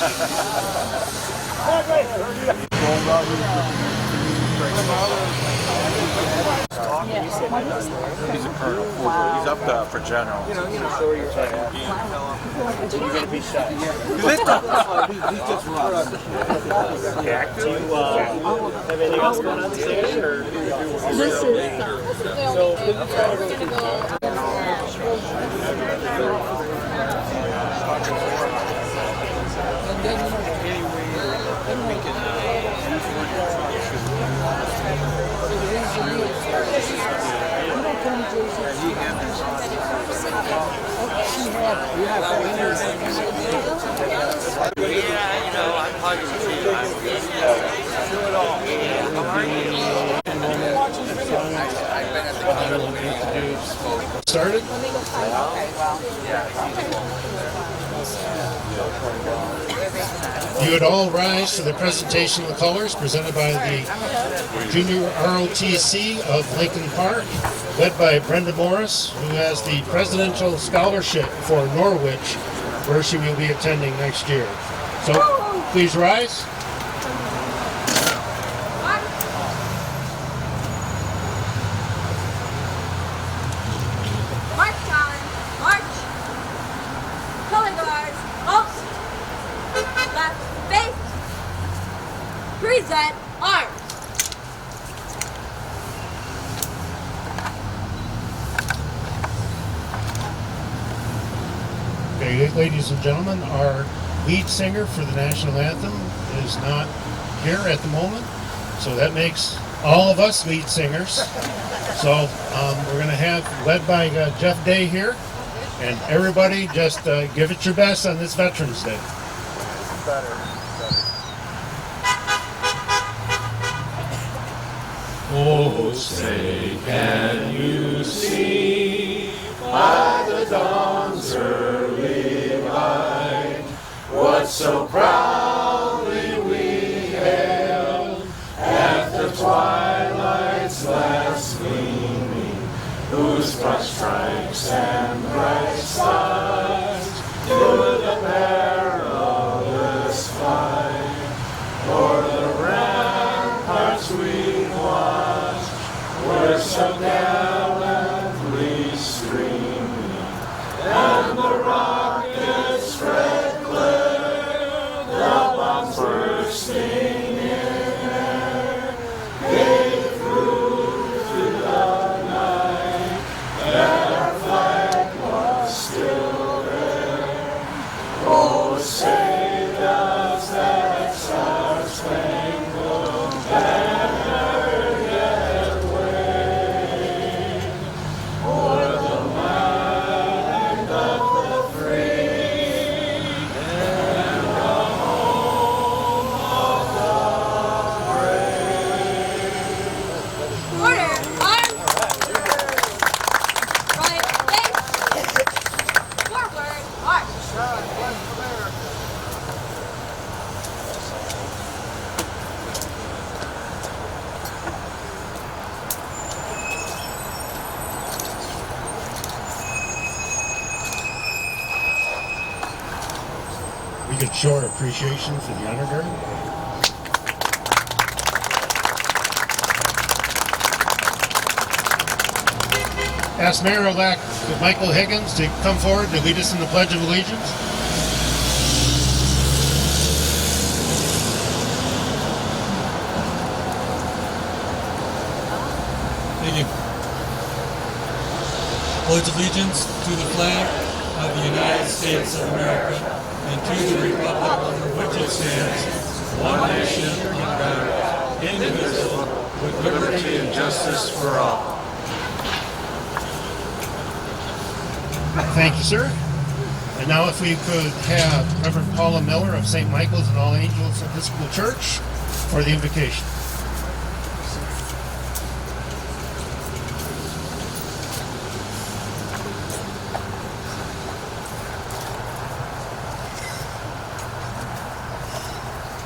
He's a colonel. He's up for general. You're going to be shot. He just runs. Do you have anything else going on today? Or? This is I'm hugging How are you? Started? You would all rise to the presentation of the colors presented by the Junior ROTC of Lincoln Park, led by Brenda Morris, who has the Presidential Scholarship for Norwich, where she will be attending next year. So please rise. march time. March. Color guards. Halt. Left. Face. Present. Arms. Okay, ladies and gentlemen, our lead singer for the national anthem is not here at the moment, so that makes all of us lead singers. So we're going to have, led by Jeff Day here, and everybody just give it your best on this Veterans Day. Oh, say, can you see by the dawn's early light what so proudly we hailed at the twilight's last gleaming, whose broad stripes and bright stars through the perilous fight o'er the ramparts we watched were so gallantly streaming, and the rockets spread clear, the bombs bursting in air, gave proof to the night that our flag was still there. Oh, say does that star-spangled banner yet wave o'er the land of the free and the home of the brave. Order. Arms. Right. Face. Forward. March. We could show our appreciation for the honor guard. Ask Mayor-elect Michael Higgins to come forward to lead us in the Pledge of Allegiance. Thank you. Pledge allegiance to the flag of the United States of America and to the republic for which it stands, one nation under God, indivisible, with liberty and justice for all. Thank you, sir. And now if we could have Reverend Paula Miller of St. Michael's and All Angels Episcopal Church for the invocation.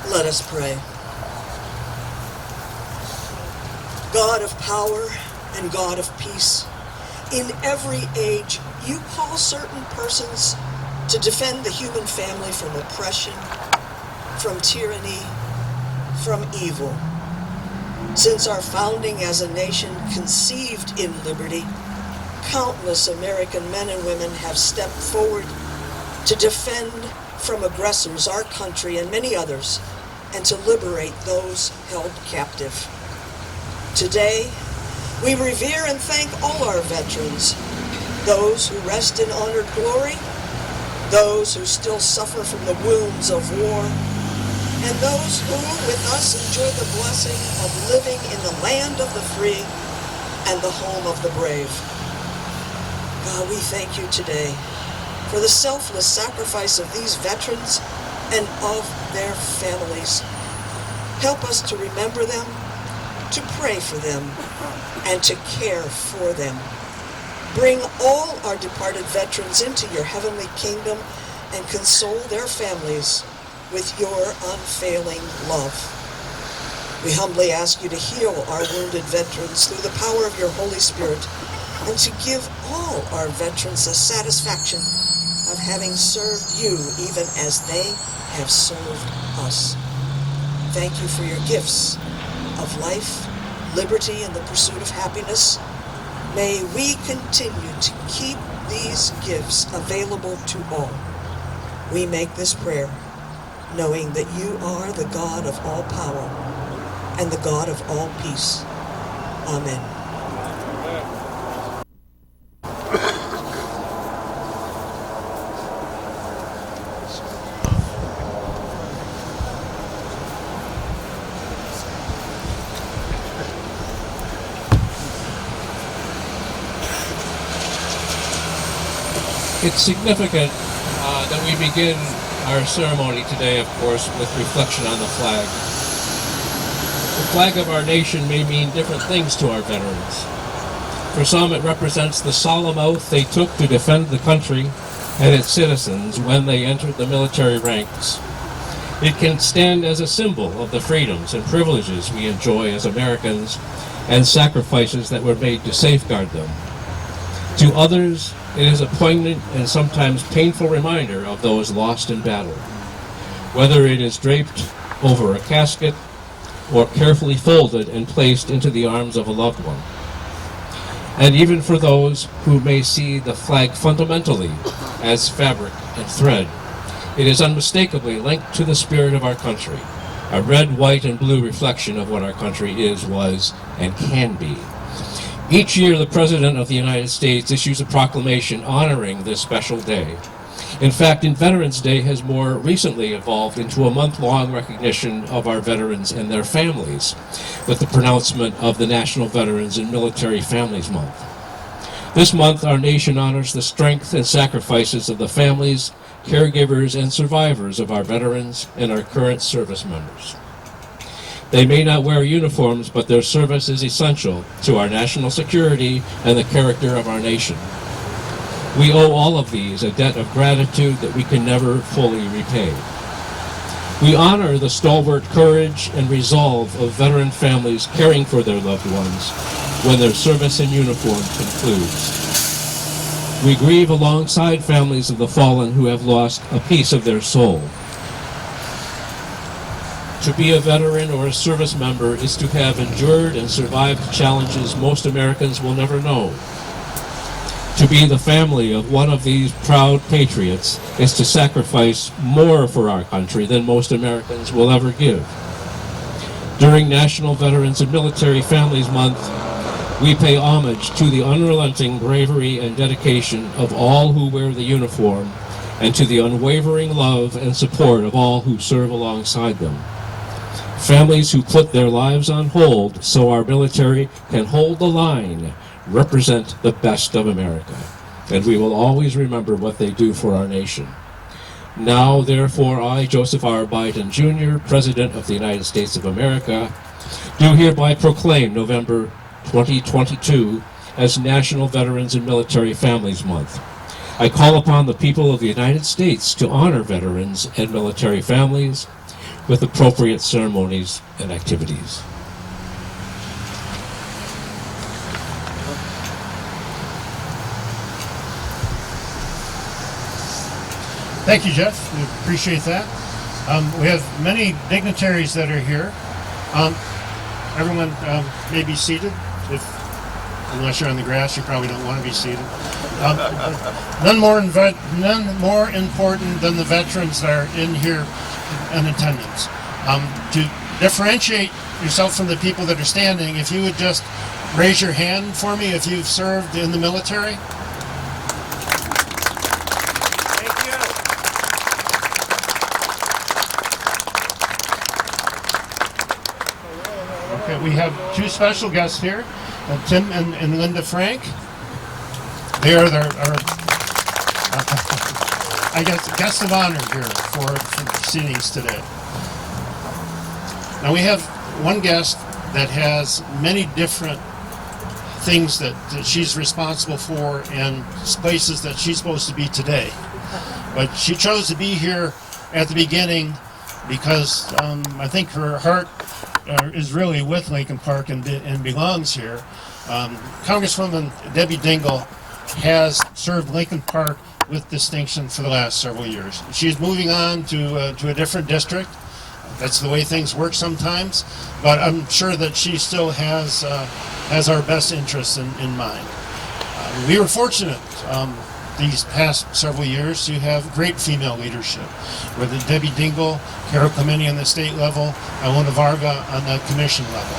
Let us pray. God of power and God of peace, in every age, you call certain persons to defend the human family from oppression, from tyranny, from evil. Since our founding as a nation conceived in liberty, countless American men and women have stepped forward to defend from aggressors our country and many others, and to liberate those held captive. Today, we revere and thank all our veterans, those who rest in honored glory, those who still suffer from the wounds of war, and those who, with us, enjoy the blessing of living in the land of the free and the home of the brave. God, we thank you today for the selfless sacrifice of these veterans and of their families. Help us to remember them, to pray for them, and to care for them. Bring all our departed veterans into your heavenly kingdom and console their families with your unfailing love. We humbly ask you to heal our wounded veterans through the power of your Holy Spirit, and to give all our veterans the satisfaction of having served you even as they have served us. Thank you for your gifts of life, liberty, and the pursuit of happiness. May we continue to keep these gifts available to all. We make this prayer knowing that you are the God of all power and the God of all peace. Amen. It's significant that we begin our ceremony today, of course, with reflection on the flag. The flag of our nation may mean different things to our veterans. For some, it represents the solemn oath they took to defend the country and its citizens when they entered the military ranks. It can stand as a symbol of the freedoms and privileges we enjoy as Americans and sacrifices that were made to safeguard them. To others, it is a poignant and sometimes painful reminder of those lost in battle, whether it is draped over a casket or carefully folded and placed into the arms of a loved one. And even for those who may see the flag fundamentally as fabric and thread, it is unmistakably linked to the spirit of our country, a red, white, and blue reflection of what our country is, was, and can be. Each year, the President of the United States issues a proclamation honoring this special day. In fact, Veterans Day has more recently evolved into a month-long recognition of our veterans and their families, with the pronouncement of the National Veterans and Military Families Month. This month, our nation honors the strength and sacrifices of the families, caregivers, and survivors of our veterans and our current service members. They may not wear uniforms, but their service is essential to our national security and the character of our nation. We owe all of these a debt of gratitude that we can never fully repay. We honor the stalwart courage and resolve of veteran families caring for their loved ones when their service in uniform concludes. We grieve alongside families of the fallen who have lost a piece of their soul. To be a veteran or a service member is to have endured and survived challenges most Americans will never know. To be the family of one of these proud patriots is to sacrifice more for our country than most Americans will ever give. During National Veterans and Military Families Month, we pay homage to the unrelenting bravery and dedication of all who wear the uniform and to the unwavering love and support of all who serve alongside them. Families who put their lives on hold so our military can hold the line represent the best of America, and we will always remember what they do for our nation. Now, therefore, I, Joseph R. Biden, Jr., President of the United States of America, do hereby proclaim November 2022 as National Veterans and Military Families Month. I call upon the people of the United States to honor veterans and military families with appropriate ceremonies and activities. Thank you, Jeff. We appreciate that. We have many dignitaries that are here. Everyone may be seated. Unless you're on the grass, you probably don't want to be seated. None more important than the veterans that are in here in attendance. To differentiate yourself from the people that are standing, if you would just raise your hand for me if you've served in the military. Thank you. Okay, we have two special guests here, Tim and Linda Frank. They are our I guess, guests of honor here for proceedings today. Now we have one guest that has many different things that she's responsible for and places that she's supposed to be today. But she chose to be here at the beginning because I think her heart is really with Lincoln Park and belongs here. Congresswoman Debbie Dingell has served Lincoln Park with distinction for the last several years. She's moving on to a different district. That's the way things work sometimes, but I'm sure that she still has our best interests in mind. We were fortunate these past several years to have great female leadership, whether Debbie Dingell, Carol Clementi on the state level, Ilona Varga on the commission level.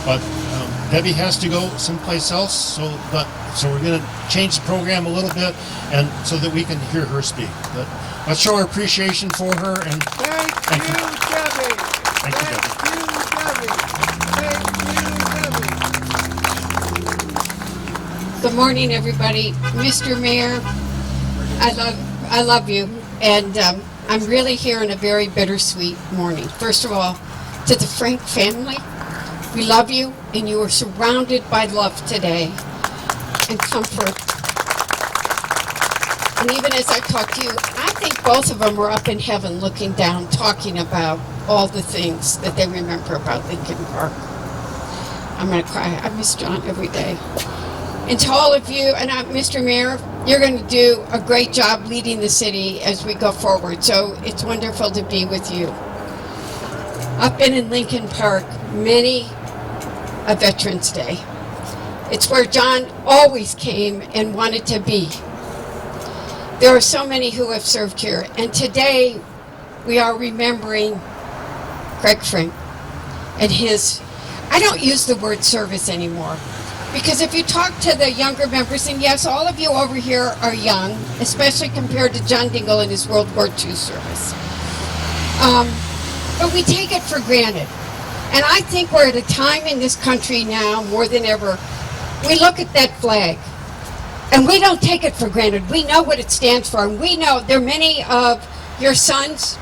But Debbie has to go someplace else, so we're going to change the program a little bit, and so that we can hear her speak. But let's show our appreciation for her. And Thank you, Debbie. Thank you, Debbie. Good morning, everybody. Mr. Mayor, I love you, and I'm really here on a very bittersweet morning. First of all, to the Frank family, we love you, and you are surrounded by love today and comfort. And even as I talk to you, I think both of them were up in heaven looking down, talking about all the things that they remember about Lincoln Park. I'm going to cry. I miss John every day. And to all of you, and Mr. Mayor, you're going to do a great job leading the city as we go forward. So it's wonderful to be with you. I've been in Lincoln Park many a Veterans Day. It's where John always came and wanted to be. There are so many who have served here, and today we are remembering Craig Frank and his, I don't use the word service anymore, because if you talk to the younger members, and yes, all of you over here are young, especially compared to John Dingell and his World War II service. But we take it for granted. And I think we're at a time in this country now, more than ever, we look at that flag, and we don't take it for granted. We know what it stands for, and we know there are many of your sons,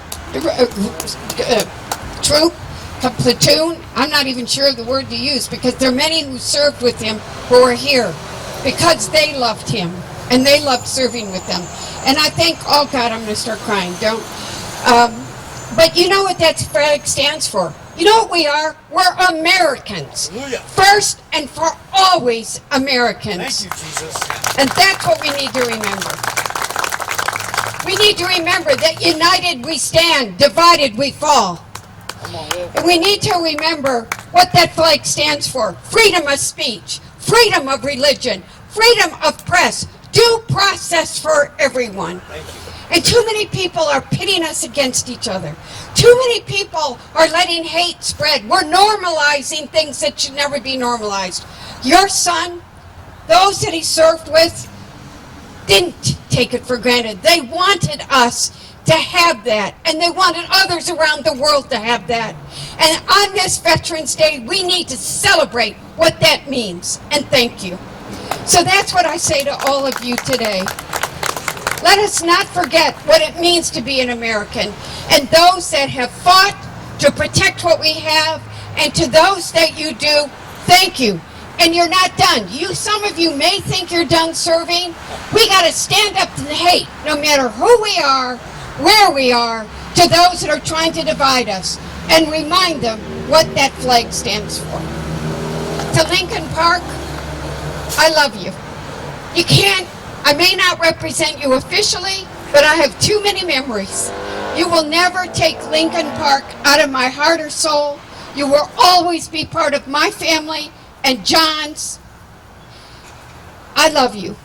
troop, platoon, I'm not even sure of the word to use, because there are many who served with him who are here because they loved him and they loved serving with them. And I think, oh God, I'm going to start crying, don't. But you know what that flag stands for? You know what we are? We're Americans. Hallelujah. First and for always Americans. Thank you, Jesus. And that's what we need to remember. We need to remember that united we stand, divided we fall. And we need to remember what that flag stands for. Freedom of speech, freedom of religion, freedom of press, due process for everyone. And too many people are pitting us against each other. Too many people are letting hate spread. We're normalizing things that should never be normalized. Your son, those that he served with, didn't take it for granted. They wanted us to have that, and they wanted others around the world to have that. And on this Veterans Day, we need to celebrate what that means, and thank you. So that's what I say to all of you today. Let us not forget what it means to be an American, and those that have fought to protect what we have, and to those that you do, thank you. And you're not done. Some of you may think you're done serving. We got to stand up to the hate, no matter who we are, where we are, to those that are trying to divide us, and remind them what that flag stands for. To Lincoln Park, I love you. I may not represent you officially, but I have too many memories. You will never take Lincoln Park out of my heart or soul. You will always be part of my family and John's. I love you.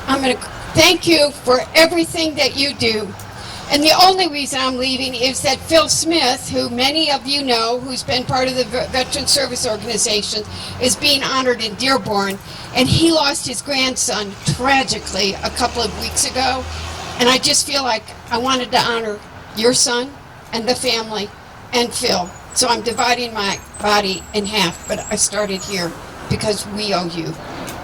I'm going to thank you for everything that you do. And the only reason I'm leaving is that Phil Smith, who many of you know, who's been part of the Veteran Service Organization, is being honored in Dearborn. And he lost his grandson tragically a couple of weeks ago. And I just feel like I wanted to honor your son and the family and Phil. So I'm dividing my body in half, but I started here because we owe you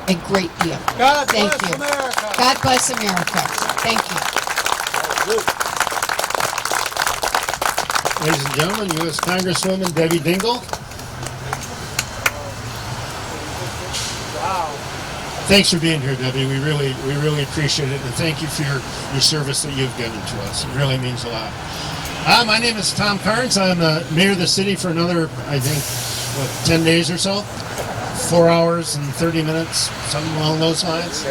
a great deal. God Thank bless you. America. God bless America. Thank you. Ladies and gentlemen, U.S. Congresswoman Debbie Dingell. Wow. Thanks for being here, Debbie. We really appreciate it, and thank you for your service that you've given to us. It really means a lot. My name is Tom Carnes. I'm mayor of the city for another, I think, 10 days or so. 4 hours and 30 minutes, something along those lines.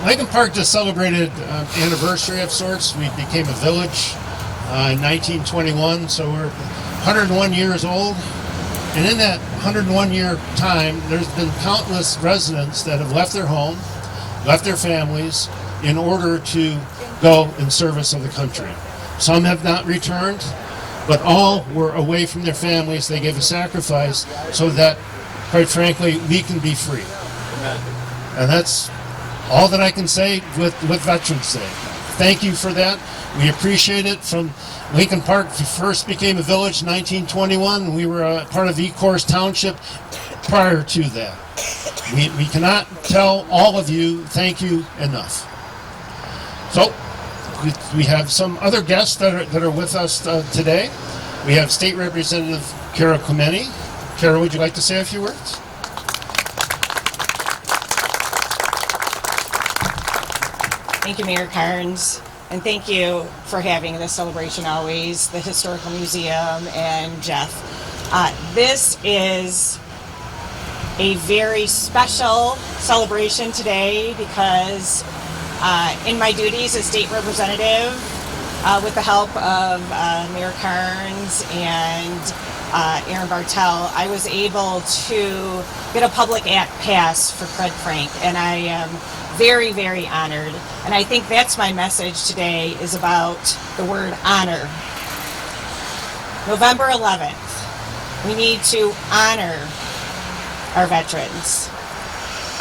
Lincoln Park just celebrated an anniversary of sorts. We became a village in 1921, so we're 101 years old. And in that 101-year time, there's been countless residents that have left their home, left their families, in order to go in service of the country. Some have not returned, but all were away from their families. They gave a sacrifice so that, quite frankly, we can be free. And that's all that I can say with Veterans Day. Thank you for that. We appreciate it. From Lincoln Park first became a village in 1921. We were a part of Ecorse Township prior to that. We cannot tell all of you thank you enough. So we have some other guests that are with us today. We have State Representative Kara Clementi. Kara, would you like to say a few words? Thank you, Mayor Carnes, and thank you for having this celebration always, the Historical Museum and Jeff. This is a very special celebration today because in my duties as state representative, with the help of Mayor Carnes and Aaron Bartel, I was able to get a public pass for Fred Frank, and I am very, very honored. And I think that's my message today, is about the word honor. November 11th, we need to honor our veterans.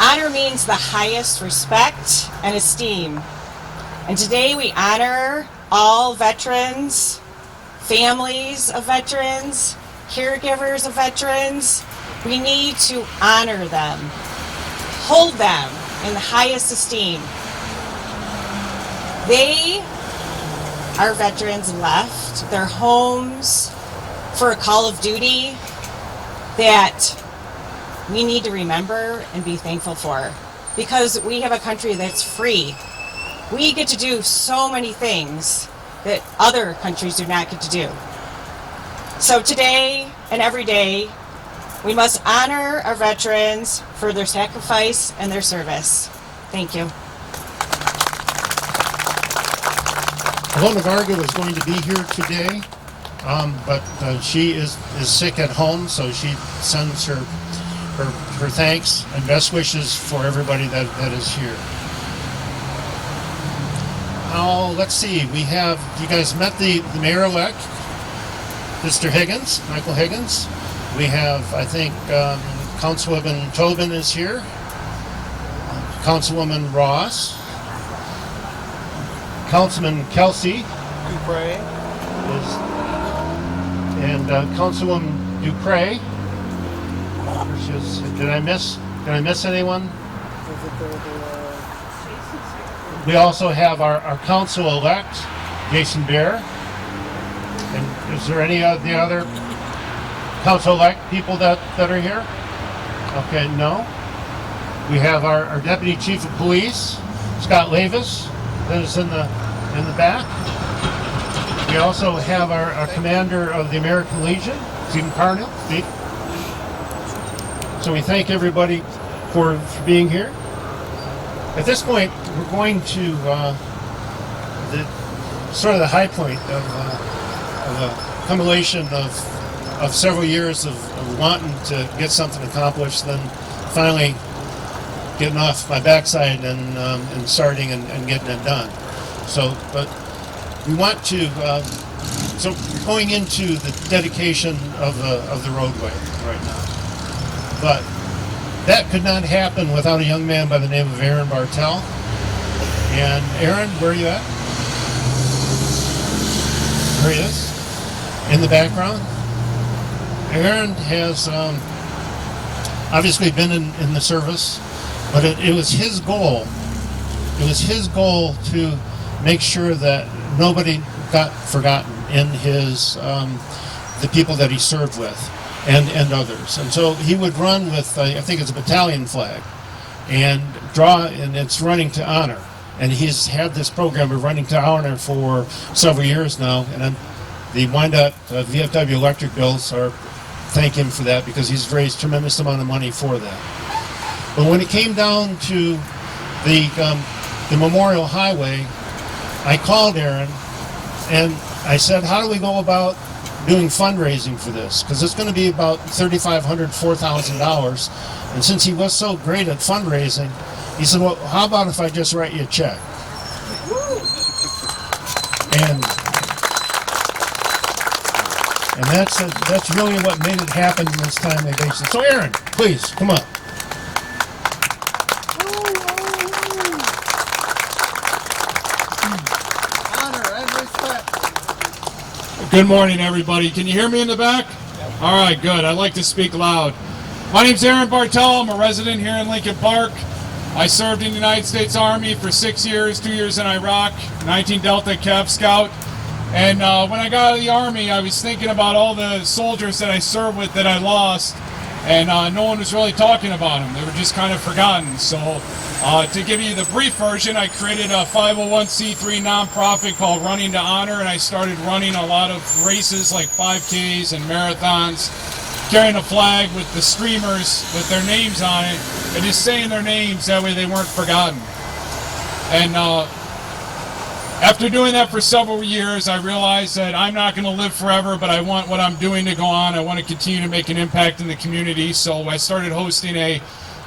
Honor means the highest respect and esteem. And today we honor all veterans, families of veterans, caregivers of veterans. We need to honor them, hold them in the highest esteem. Our veterans left their homes for a call of duty that we need to remember and be thankful for, because we have a country that's free. We get to do so many things that other countries do not get to do. So today and every day, we must honor our veterans for their sacrifice and their service. Thank you. Alona Varga was going to be here today, but she is sick at home, so she sends her thanks and best wishes for everybody that is here. Oh, let's see. We have, you guys met the mayor-elect, Mr. Higgins, Michael Higgins. We have, I think, Councilwoman Tobin is here, Councilwoman Ross, Councilman Kelsey Dupre. and Councilwoman Dupre. Did I miss anyone? We also have our council-elect, Jason Bear. And is there any of the other council-elect people that are here? Okay, no. We have our Deputy Chief of Police, Scott Lavis, that is in the back. We also have our Commander of the American Legion, Stephen Parnell. Steve. So we thank everybody for being here. At this point, we're going to sort of the high point of a compilation of several years of wanting to get something accomplished, then finally getting off my backside and starting and getting it done. So, but we want to, so we're going into the dedication of the roadway right now. But that could not happen without a young man by the name of Aaron Bartel. And Aaron, where are you at? There he is, in the background. Aaron has obviously been in the service, but it was his goal. It was his goal to make sure that nobody got forgotten in his the people that he served with and others. And so he would run with I think it's a battalion flag and draw, and it's running to honor. And he's had this program of running to honor for several years now. And the Wyandotte VFW electric bills are thank him for that, because he's raised tremendous amount of money for that. But when it came down to the Memorial Highway, I called Aaron and I said, how do we go about doing fundraising for this? Because it's going to be about $3,500, $4,000. And since he was so great at fundraising, he said, well, how about if I just write you a check? And that's really what made it happen in this timely basis. So Aaron, please, come on. Honor and respect. Good morning, everybody. Can you hear me in the back? All right, good. I like to speak loud. My name's Aaron Bartel. I'm a resident here in Lincoln Park. I served in the United States Army for 6 years, 2 years in Iraq, 19 Delta Cav Scout. And when I got out of the Army, I was thinking about all the soldiers that I served with that I lost, and no one was really talking about them. They were just kind of forgotten. So to give you the brief version, I created a 501c3 nonprofit called Running to Honor, and I started running a lot of races like 5Ks and marathons, carrying a flag with the streamers with their names on it, and just saying their names, that way they weren't forgotten. And after doing that for several years, I realized that I'm not going to live forever, but I want what I'm doing to go on. I want to continue to make an impact in the community, so I started hosting a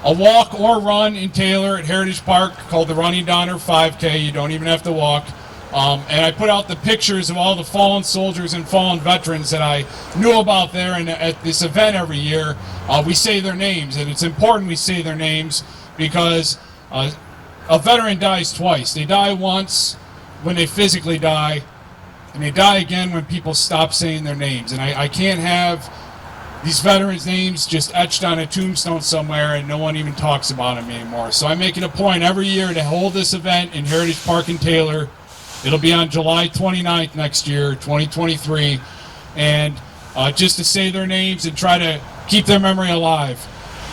walk or run in Taylor at Heritage Park called the Running to Honor 5K. You don't even have to walk. And I put out the pictures of all the fallen soldiers and fallen veterans that I knew about there. And at this event every year, we say their names. And it's important we say their names because a veteran dies twice. They die once when they physically die, and they die again when people stop saying their names. And I can't have these veterans' names just etched on a tombstone somewhere and no one even talks about them anymore. So I make it a point every year to hold this event in Heritage Park in Taylor. It'll be on July 29th next year, 2023, and just to say their names and try to keep their memory alive.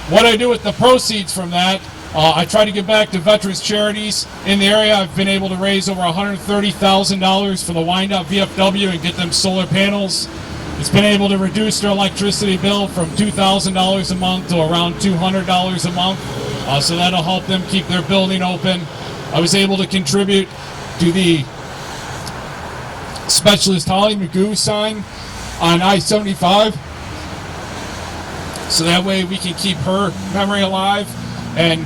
What I do with the proceeds from that, I try to give back to veterans charities in the area. I've been able to raise over $130,000 for the Wyandotte VFW and get them solar panels. It's been able to reduce their electricity bill from $2,000 a month to around $200 a month. So that'll help them keep their building open. I was able to contribute to the Specialist Holly Magoo sign on I-75. So that way we can keep her memory alive. And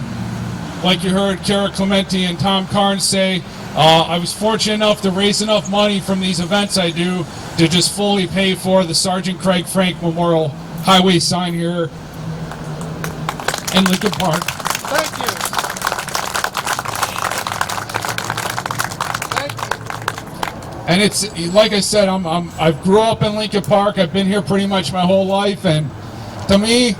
like you heard Cara Clementi and Tom Carnes say, I was fortunate enough to raise enough money from these events I do to just fully pay for the Sergeant Craig Frank Memorial Highway sign here in Lincoln Park. Thank you. Thank you. And it's like I said, I grew up in Lincoln Park. I've been here pretty much my whole life, and to me,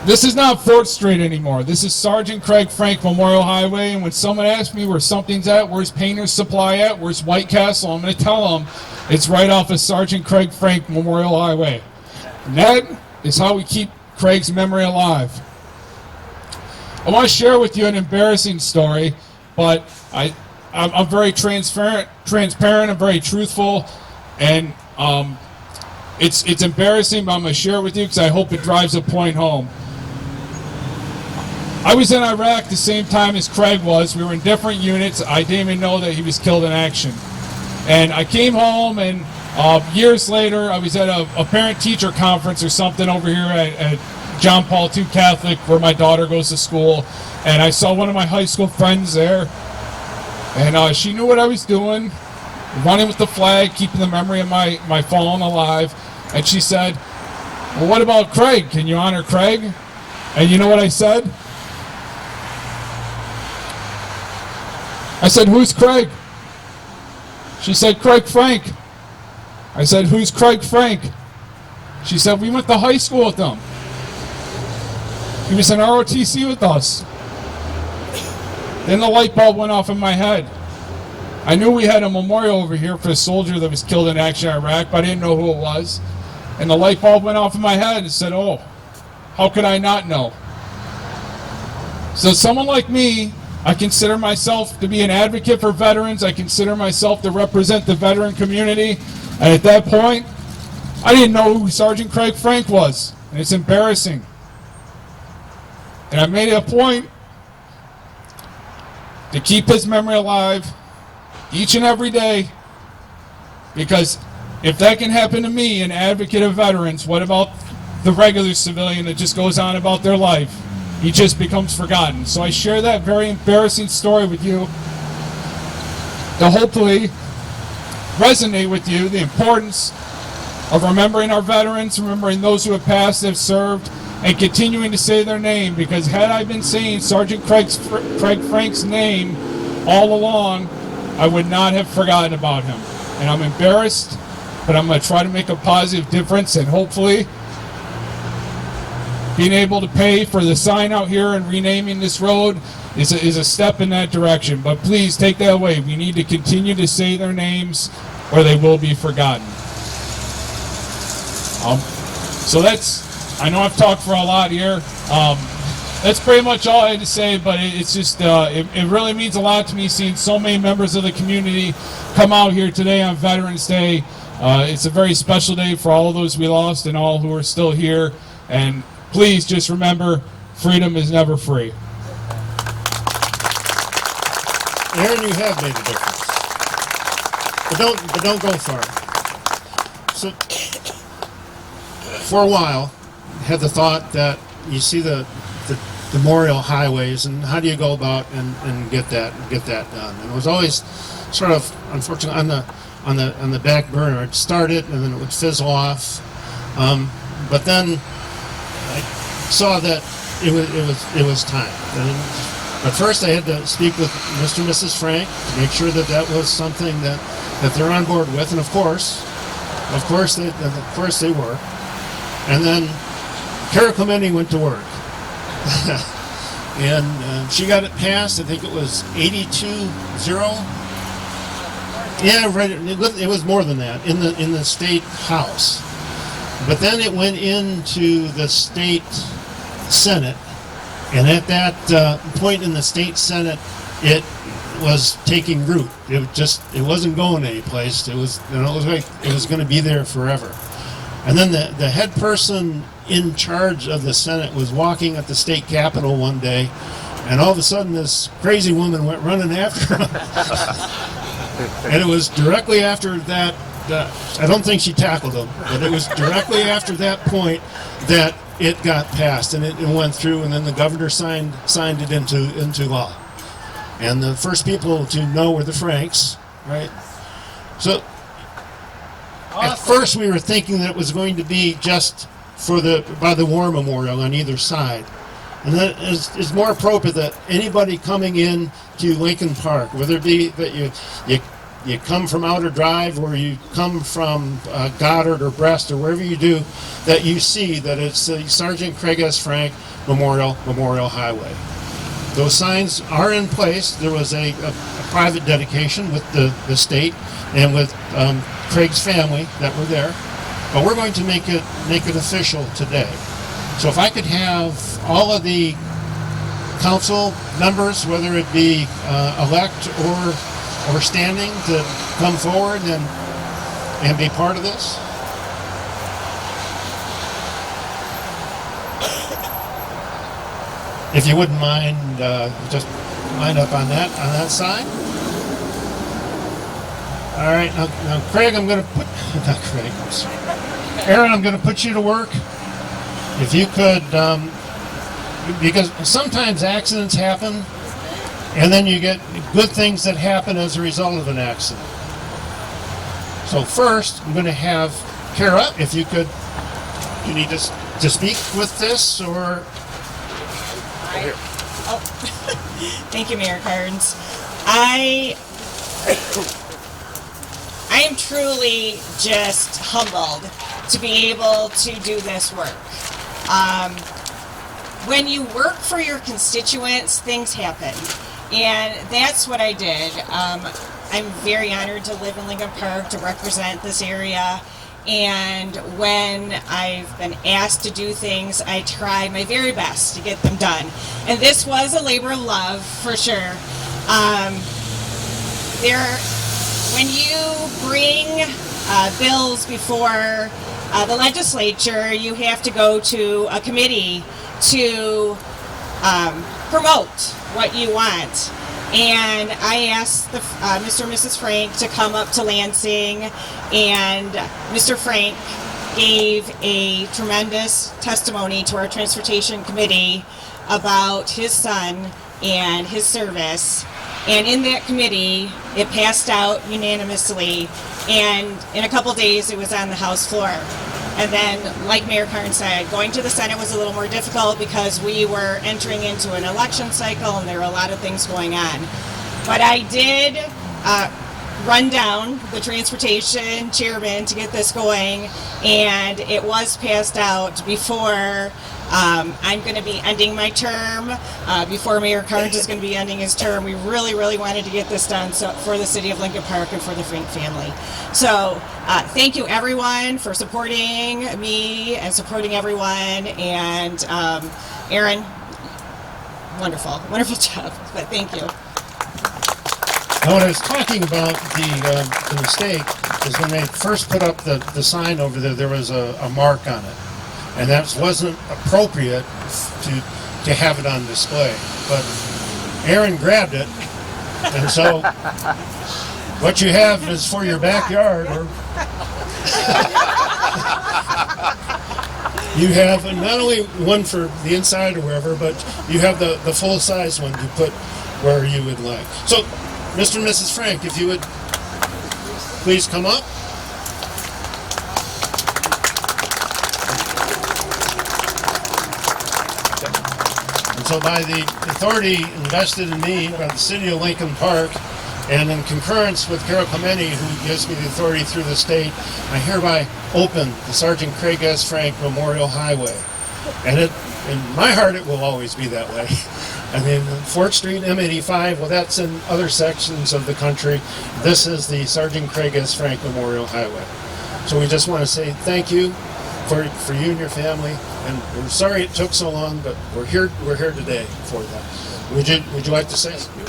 this is not 4th Street anymore. This is Sergeant Craig Frank Memorial Highway, and when someone asks me where something's at, where's Painter's Supply at, where's White Castle, I'm going to tell them it's right off of Sergeant Craig Frank Memorial Highway. And that is how we keep Craig's memory alive. I want to share with you an embarrassing story, but I'm very transparent, I'm very truthful, and it's embarrassing, but I'm going to share it with you because I hope it drives a point home. I was in Iraq the same time as Craig was. We were in different units. I didn't even know that he was killed in action. And I came home, and years later, I was at a parent-teacher conference or something over here at John Paul II Catholic, where my daughter goes to school, and I saw one of my high school friends there, and she knew what I was doing, running with the flag, keeping the memory of my fallen alive, and she said, well, what about Craig? Can you honor Craig? And you know what I said? I said, who's Craig? She said, Craig Frank. I said, who's Craig Frank? She said, we went to high school with him. He was in ROTC with us. Then the light bulb went off in my head. I knew we had a memorial over here for a soldier that was killed in action in Iraq, but I didn't know who it was. And the light bulb went off in my head and said, oh, how could I not know? So someone like me, I consider myself to be an advocate for veterans. I consider myself to represent the veteran community. And at that point, I didn't know who Sergeant Craig Frank was. And it's embarrassing. And I made it a point to keep his memory alive each and every day. Because if that can happen to me, an advocate of veterans, what about the regular civilian that just goes on about their life? He just becomes forgotten. So I share that very embarrassing story with you to hopefully resonate with you the importance of remembering our veterans, remembering those who have passed, have served, and continuing to say their name. Because had I been saying Sergeant Craig Frank's name all along, I would not have forgotten about him. And I'm embarrassed, but I'm going to try to make a positive difference, and hopefully being able to pay for the sign out here and renaming this road is a step in that direction. But please take that away. We need to continue to say their names or they will be forgotten. So that's, I know I've talked for a lot here. That's pretty much all I had to say, but it's just, it really means a lot to me seeing so many members of the community come out here today on Veterans Day. It's a very special day for all of those we lost and all who are still here. And please just remember, freedom is never free. Aaron, you have made a difference. But don't go far. So, for a while, I had the thought that you see the memorial highways, and how do you go about and get that done? And it was always sort of, unfortunately, on the back burner. It started and then it would fizzle off. But then I saw that it was time. But first I had to speak with Mr. and Mrs. Frank to make sure that that was something that they're on board with, and of course they were. And then Kara Clemente went to work. And she got it passed. I think it was 82-0. Yeah, right. It was more than that in the state house. But then it went into the state senate, and at that point in the state senate, it was taking root. It wasn't going anyplace. It was like it was going to be there forever. And then the head person in charge of the Senate was walking at the state capitol one day, and all of a sudden this crazy woman went running after him. And it was directly after that, I don't think she tackled him, but it was directly after that point that it got passed, and it went through, and then the governor signed it into law. And the first people to know were the Franks, right? So at first we were thinking that it was going to be just by the War Memorial on either side. And then it's more appropriate that anybody coming in to Lincoln Park, whether it be that you come from Outer Drive or you come from Goddard or Brest or wherever you do, that you see that it's the Sergeant Craig S. Frank Memorial Highway. Those signs are in place. There was a private dedication with the state and with Craig's family that were there, but we're going to make it official today. So if I could have all of the council members, whether it be elect or standing, to come forward and be part of this. If you wouldn't mind, just line up on that side. All right, now Craig, I'm going to put, not Craig, I'm sorry. Aaron, I'm going to put you to work. If you could, because sometimes accidents happen, and then you get good things that happen as a result of an accident. So first, I'm going to have Kara, if you could, you need to speak with this, or? Thank you, Mayor Carnes. I am truly just humbled to be able to do this work. When you work for your constituents, things happen. And that's what I did. I'm very honored to live in Lincoln Park, to represent this area. And when I've been asked to do things, I try my very best to get them done. And this was a labor of love, for sure. When you bring bills before the legislature, you have to go to a committee to promote what you want. And I asked Mr. and Mrs. Frank to come up to Lansing, and Mr. Frank gave a tremendous testimony to our transportation committee about his son and his service. And in that committee, it passed out unanimously, and in a couple days it was on the House floor. And then, like Mayor Carnes said, going to the Senate was a little more difficult because we were entering into an election cycle and there were a lot of things going on. But I did run down the transportation chairman to get this going, and it was passed out before I'm going to be ending my term, before Mayor Carnes is going to be ending his term. We really, really wanted to get this done for the city of Lincoln Park and for the Frank family. So thank you everyone for supporting me and supporting everyone. And Aaron, wonderful job, but thank you. Now, when I was talking about the mistake, is when they first put up the sign over there was a mark on it. And that wasn't appropriate to have it on display. But Aaron grabbed it, and so what you have is for your backyard, or you have not only one for the inside or wherever, but you have the full-size one to put where you would like. So, Mr. and Mrs. Frank, if you would please come up. So by the authority invested in me by the City of Lincoln Park, and in concurrence with Carol Clemente, who gives me the authority through the state, I hereby open the Sergeant Craig S. Frank Memorial Highway. And in my heart, it will always be that way. I mean, Fort Street, M85, well, that's in other sections of the country. This is the Sergeant Craig S. Frank Memorial Highway. So we just want to say thank you for you and your family. And we're sorry it took so long, but we're here today for that. Would you like to say something?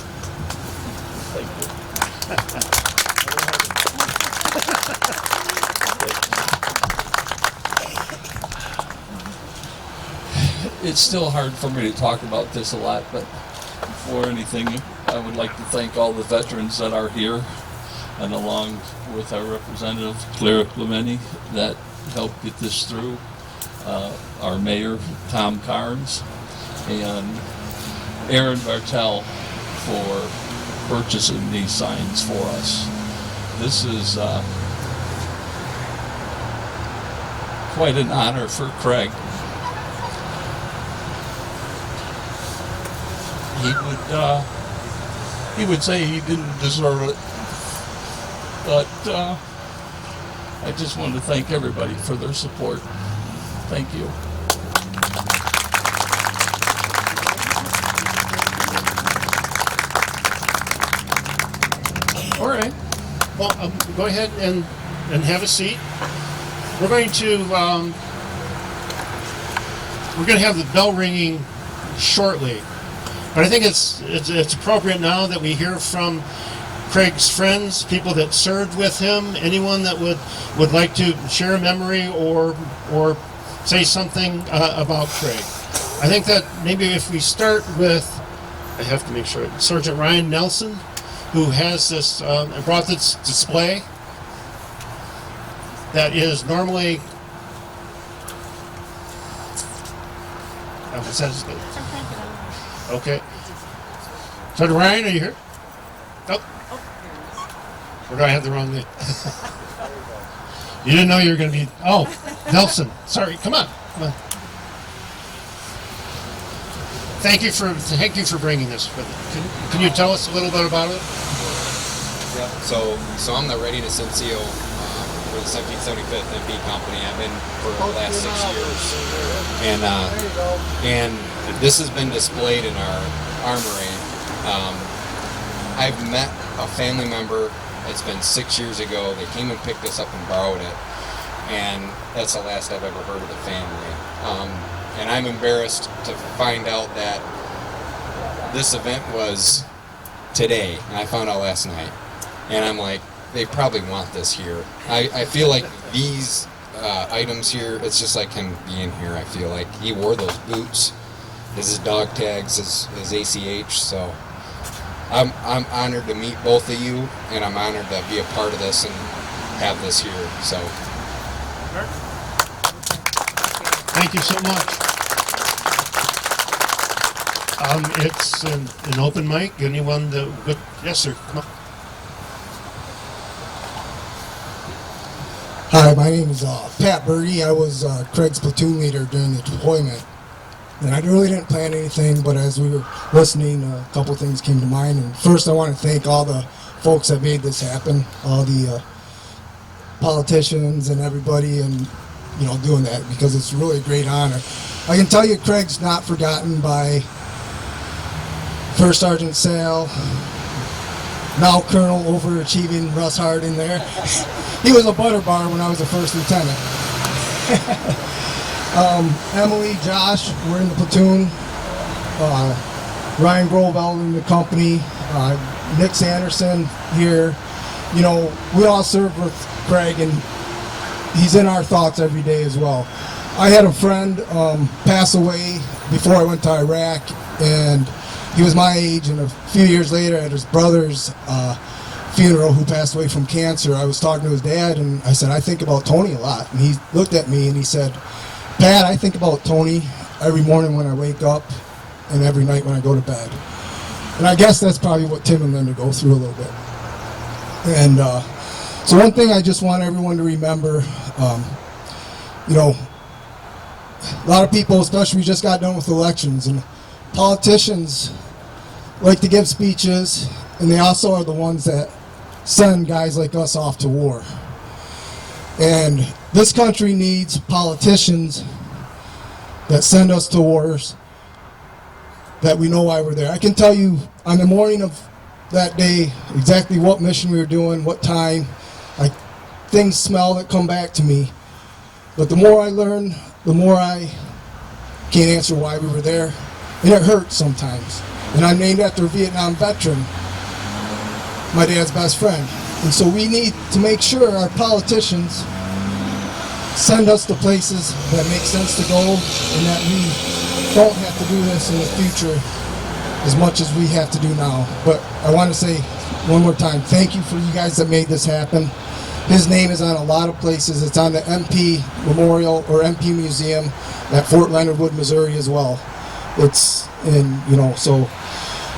It's still hard for me to talk about this a lot, but before anything, I would like to thank all the veterans that are here, and along with our representative, Clara Clemente, that helped get this through. Our mayor, Tom Carnes, and Aaron Bartel for purchasing these signs for us. This is quite an honor for Craig. He would say he didn't deserve it, but I just want to thank everybody for their support. Thank you. All right. Well, go ahead and have a seat. We're going to have the bell ringing shortly, but I think it's appropriate now that we hear from Craig's friends, people that served with him, anyone that would like to share a memory or say something about Craig. I think that maybe if we start with, I have to make sure, Sergeant Ryan Nelson, who has this, brought this display that is normally. It says, okay. So Ryan, are you here? Oh. Or do I have the wrong name? You didn't know you were going to be. Oh, Nelson. Sorry. Come on. Come on. Thank you for bringing this. Can you tell us a little bit about it? Yeah. So I'm the Readiness NCO for the 1775th MP Company. I've been for the last 6 years, and this has been displayed in our armory. I've met a family member. It's been 6 years ago. They came and picked us up and borrowed it, and that's the last I've ever heard of the family. And I'm embarrassed to find out that this event was today, and I found out last night. And I'm like, they probably want this here. I feel like these items here, it's just like him being here. I feel like he wore those boots, his dog tags, his ACH, so I'm honored to meet both of you, and I'm honored to be a part of this and have this here. So, thank you so much. It's an open mic. Anyone that? Yes, sir. Come on. Hi, my name is Pat Birdie. I was Craig's platoon leader during the deployment. And I really didn't plan anything, but as we were listening, a couple things came to mind. And first, I want to thank all the folks that made this happen, all the politicians and everybody, and doing that, because it's really a great honor. I can tell you, Craig's not forgotten by First Sergeant Sale, now Colonel overachieving Russ Harding there. He was a butter bar when I was a first lieutenant. Emily, Josh, we're in the platoon. Ryan Grovell in the company. Nick Sanderson here. We all serve with Craig, and he's in our thoughts every day as well. I had a friend pass away before I went to Iraq, and he was my age, and a few years later at his brother's funeral, who passed away from cancer, I was talking to his dad, and I said, I think about Tony a lot. And he looked at me and he said, Pat, I think about Tony every morning when I wake up and every night when I go to bed. And I guess that's probably what Tim and Linda go through a little bit. And so one thing I just want everyone to remember, a lot of people, especially we just got done with elections, and politicians like to give speeches, and they also are the ones that send guys like us off to war. And this country needs politicians that send us to wars, that we know why we're there. I can tell you on the morning of that day exactly what mission we were doing, what time, things smell that come back to me. But the more I learn, the more I can't answer why we were there. And it hurts sometimes. And I'm named after a Vietnam veteran, my dad's best friend. And so we need to make sure our politicians send us to places that make sense to go, and that we don't have to do this in the future as much as we have to do now. But I want to say one more time, thank you for you guys that made this happen. His name is on a lot of places. It's on the MP Memorial or MP Museum at Fort Leonard Wood, Missouri as well. It's in,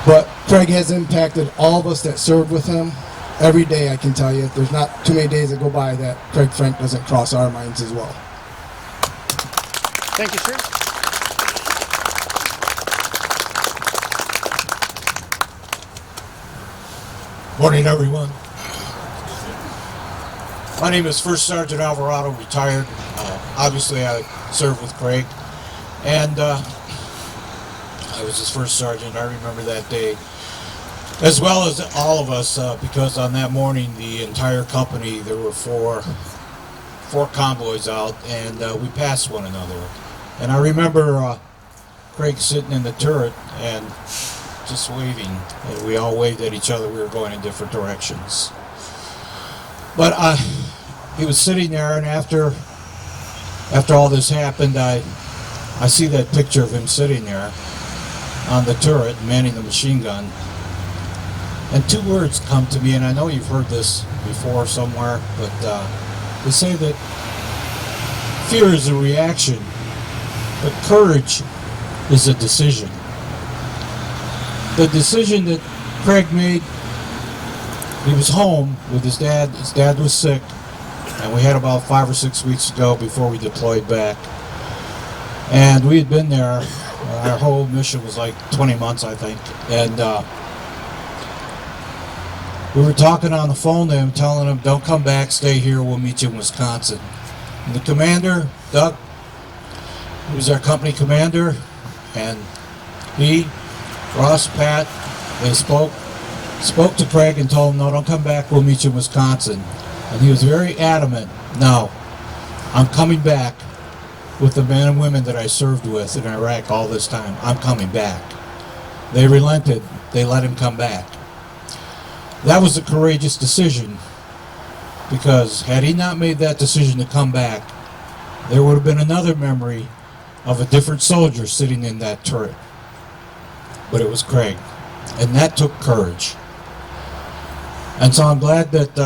but Craig has impacted all of us that served with him every day. I can tell you, there's not too many days that go by that Craig Frank doesn't cross our minds as well. Thank you, sir. Morning, everyone. My name is First Sergeant Alvarado, retired. Obviously, I served with Craig, and I was his first sergeant. I remember that day, as well as all of us, because on that morning, the entire company, there were four convoys out, and we passed one another. And I remember Craig sitting in the turret and just waving, and we all waved at each other. We were going in different directions. But he was sitting there, and after all this happened, I see that picture of him sitting there on the turret, manning the machine gun. And two words come to me, and I know you've heard this before somewhere, but they say that fear is a reaction, but courage is a decision. The decision that Craig made, he was home with his dad. His dad was sick, and we had about 5 or 6 weeks to go before we deployed back. And we had been there, our whole mission was like 20 months, I think. And we were talking on the phone to him, telling him, don't come back, stay here, we'll meet you in Wisconsin. And the commander, Doug, he was our company commander, and he, Ross, Pat, they spoke to Craig and told him, no, don't come back, we'll meet you in Wisconsin. And he was very adamant, no, I'm coming back with the men and women that I served with in Iraq all this time. I'm coming back. They relented, they let him come back. That was a courageous decision, because had he not made that decision to come back, there would have been another memory of a different soldier sitting in that turret. But it was Craig, and that took courage. And so I'm glad that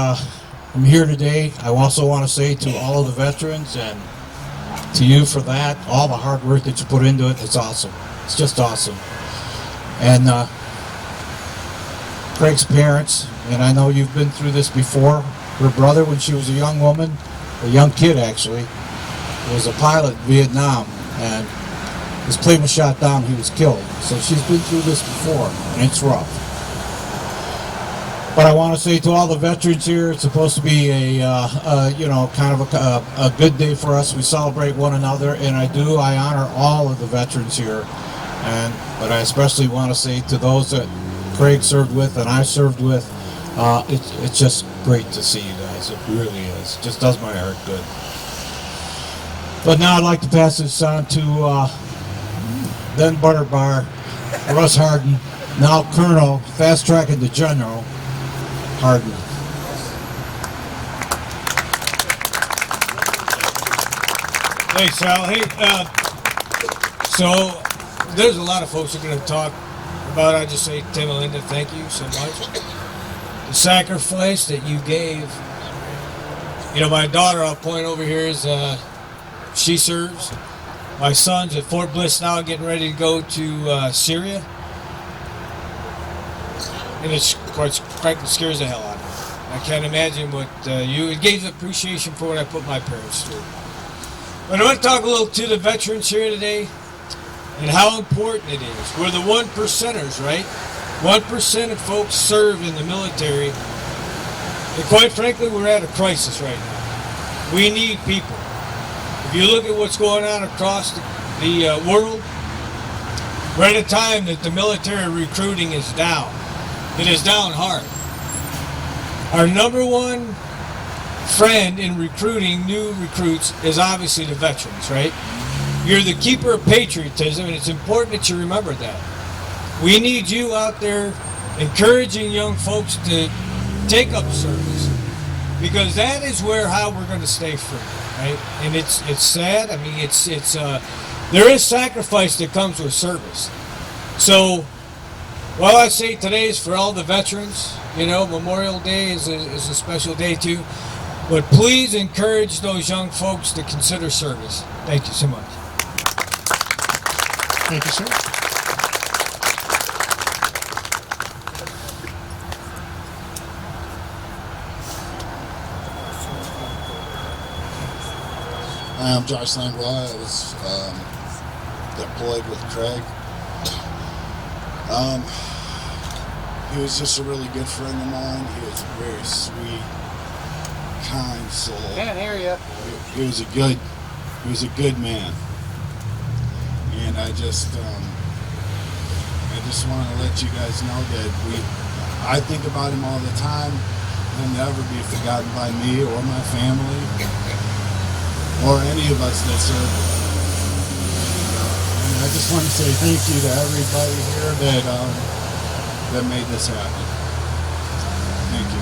I'm here today. I also want to say to all of the veterans and to you for that, all the hard work that you put into it, it's awesome. It's just awesome. And Craig's parents, and I know you've been through this before, her brother, when she was a young woman, a young kid actually, was a pilot in Vietnam, and his plane was shot down, he was killed. So she's been through this before, and it's rough. But I want to say to all the veterans here, it's supposed to be a you know, kind of a good day for us. We celebrate one another, and I honor all of the veterans here. But I especially want to say to those that Craig served with and I served with, it's just great to see you guys. It really is. It just does my heart good. But now I'd like to pass this on to then Butter Bar, Russ Hardin, now Colonel, fast tracking to General Hardin. Thanks, Al. Hey, so there's a lot of folks who are going to talk about it. I just say, Tim and Linda, thank you so much. The sacrifice that you gave. You know, my daughter, I'll point over here, is she serves. My son's at Fort Bliss now, getting ready to go to Syria. And it's quite frankly scares the hell out of me. I can't imagine what it gave appreciation for what I put my parents through. But I want to talk a little to the veterans here today and how important it is. We're the 1%ers, right? 1% of folks serve in the military. And quite frankly, we're at a crisis right now. We need people. If you look at what's going on across the world, we're at a time that the military recruiting is down. It is down hard. Our number one friend in recruiting new recruits is obviously the veterans, right? You're the keeper of patriotism, and it's important that you remember that. We need you out there encouraging young folks to take up service, because that is how we're going to stay free, right? And it's sad. I mean, there is sacrifice that comes with service. So, while I say today is for all the veterans, you know, Memorial Day is a special day too, but please encourage those young folks to consider service. Thank you so much. Thank you, sir. I'm Josh Langlois. I was deployed with Craig. He was just a really good friend of mine. He was a very sweet, kind soul. Can't hear you. He was a good man. And I just want to let you guys know that I think about him all the time. He'll never be forgotten by me or my family or any of us that serve with him. And I just want to say thank you to everybody here that made this happen. Thank you.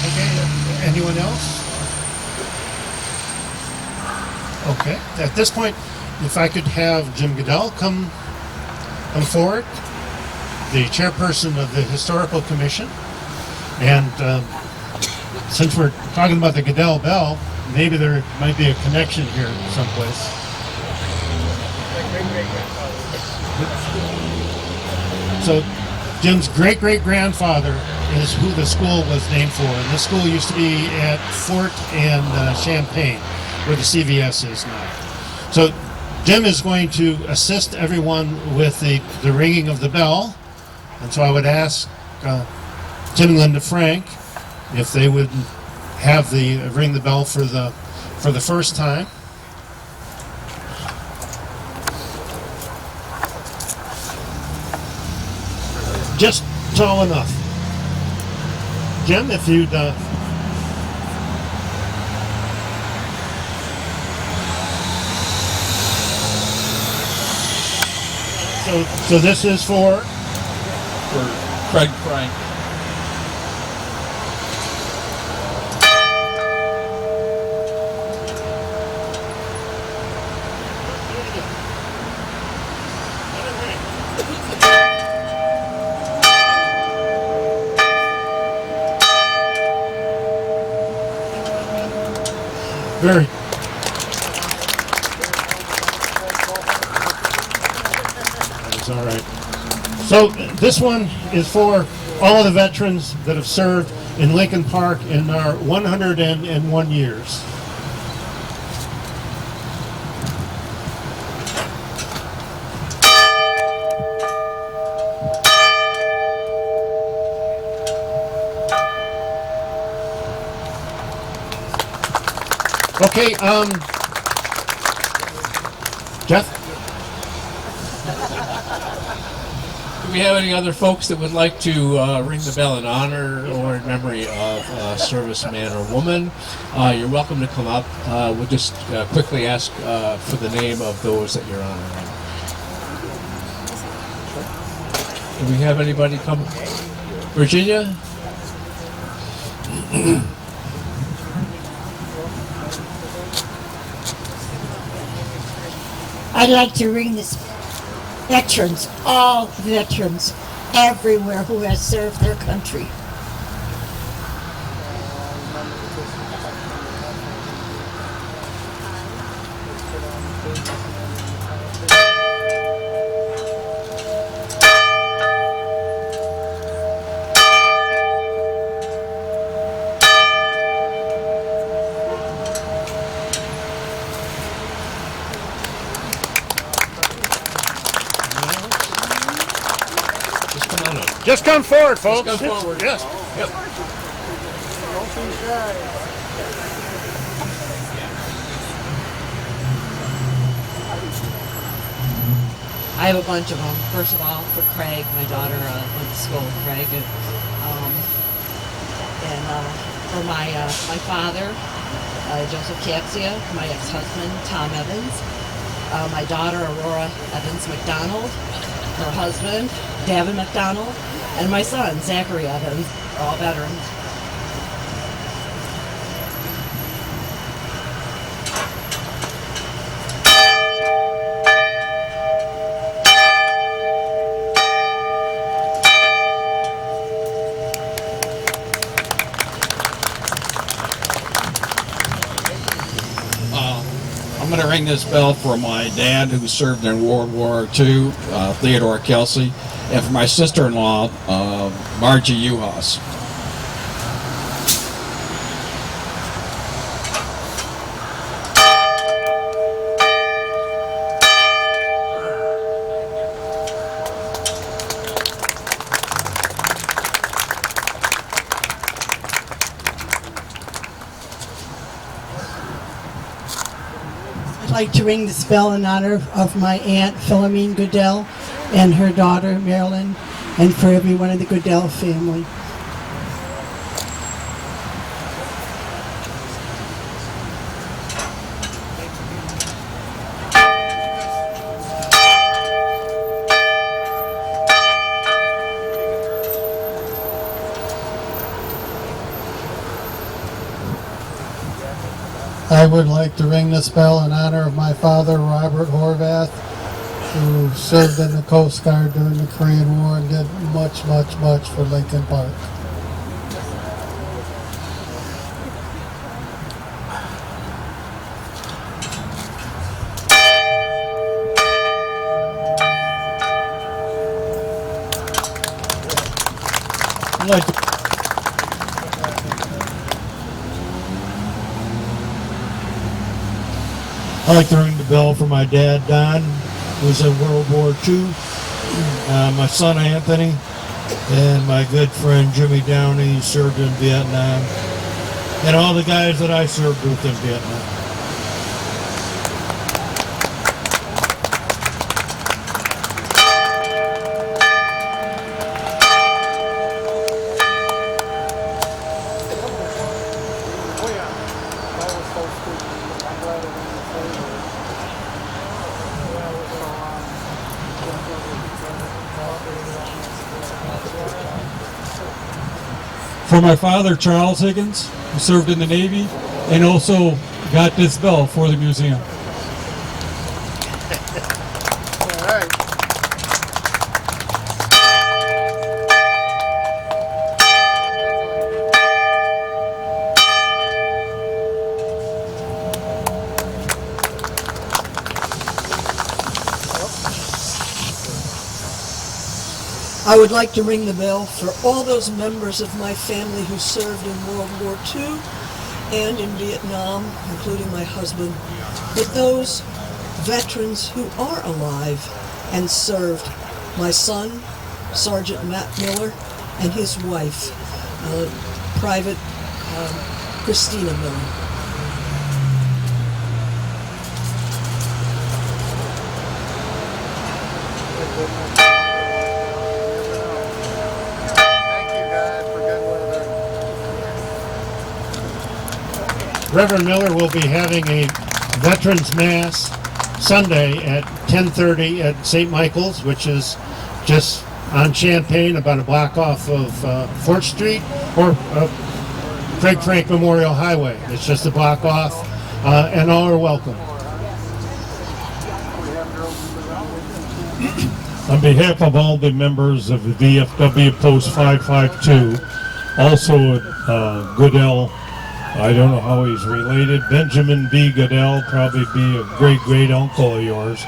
Okay, anyone else? Okay. At this point, if I could have Jim Goodell come forward, the chairperson of the Historical Commission. And since we're talking about the Goodell Bell, maybe there might be a connection here someplace. So Jim's great-great-grandfather is who the school was named for. And this school used to be at Fort and Champaign, where the CVS is now. So Jim is going to assist everyone with the ringing of the bell. And so I would ask Tim and Linda Frank if they would have the ring the bell for the first time. Just tall enough. Jim, if you'd so this is for Craig Frank. Very. That's all right. So this one is for all the veterans that have served in Lincoln Park in our 101 years. Okay, Jeff? Do we have any other folks that would like to ring the bell in honor or in memory of a serviceman or woman? You're welcome to come up. We'll just quickly ask for the name of those that you're honoring. Do we have anybody come? Virginia? I'd like to ring this veterans, all veterans, everywhere who has served their country. Just come forward, folks. Just come forward. Yes. Yep. I have a bunch of them. First of all, for Craig, my daughter went to school with Craig, and for my father, Joseph Capsia, my ex-husband, Tom Evans, my daughter, Aurora Evans McDonald, her husband, Davin McDonald, and my son, Zachary Evans, are all veterans. I'm going to ring this bell for my dad who served in World War II, Theodore Kelsey, and for my sister-in-law, Margie Uhas. I'd like to ring this bell in honor of my aunt Philomene Goodell and her daughter Marilyn, and for everyone in the Goodell family. I would like to ring this bell in honor of my father, Robert Horvath, who served in the Coast Guard during the Korean War and did much, much, much for Lincoln Park. I'd like to ring the bell for my dad, Don, who was in World War II, my son, Anthony, and my good friend, Jimmy Downey, who served in Vietnam, and all the guys that I served with in Vietnam. For my father, Charles Higgins, who served in the Navy and also got this bell for the museum. I would like to ring the bell for all those members of my family who served in World War II and in Vietnam, including my husband, but those veterans who are alive and served. My son, Sergeant Matt Miller, and his wife, Private Christina Miller. Reverend Miller will be having a Veterans Mass Sunday at 10:30 at St. Michael's, which is just on Champaign, about a block off of 4th Street, or Craig Frank Memorial Highway. It's just a block off, and all are welcome. On behalf of all the members of the VFW Post 552, also Goodell, I don't know how he's related, Benjamin B. Goodell, probably be a great uncle of yours.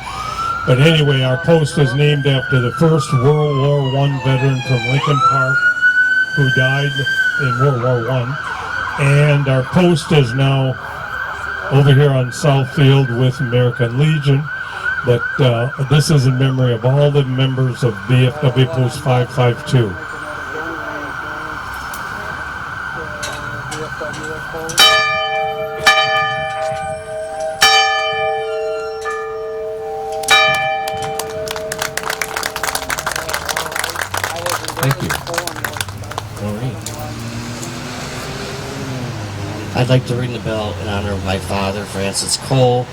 But anyway, our post is named after the first World War I veteran from Lincoln Park who died in World War I. And our post is now over here on Southfield with American Legion. But this is in memory of all the members of VFW Post 552. Thank you. I'd like to ring the bell in honor of my father, Francis Cole,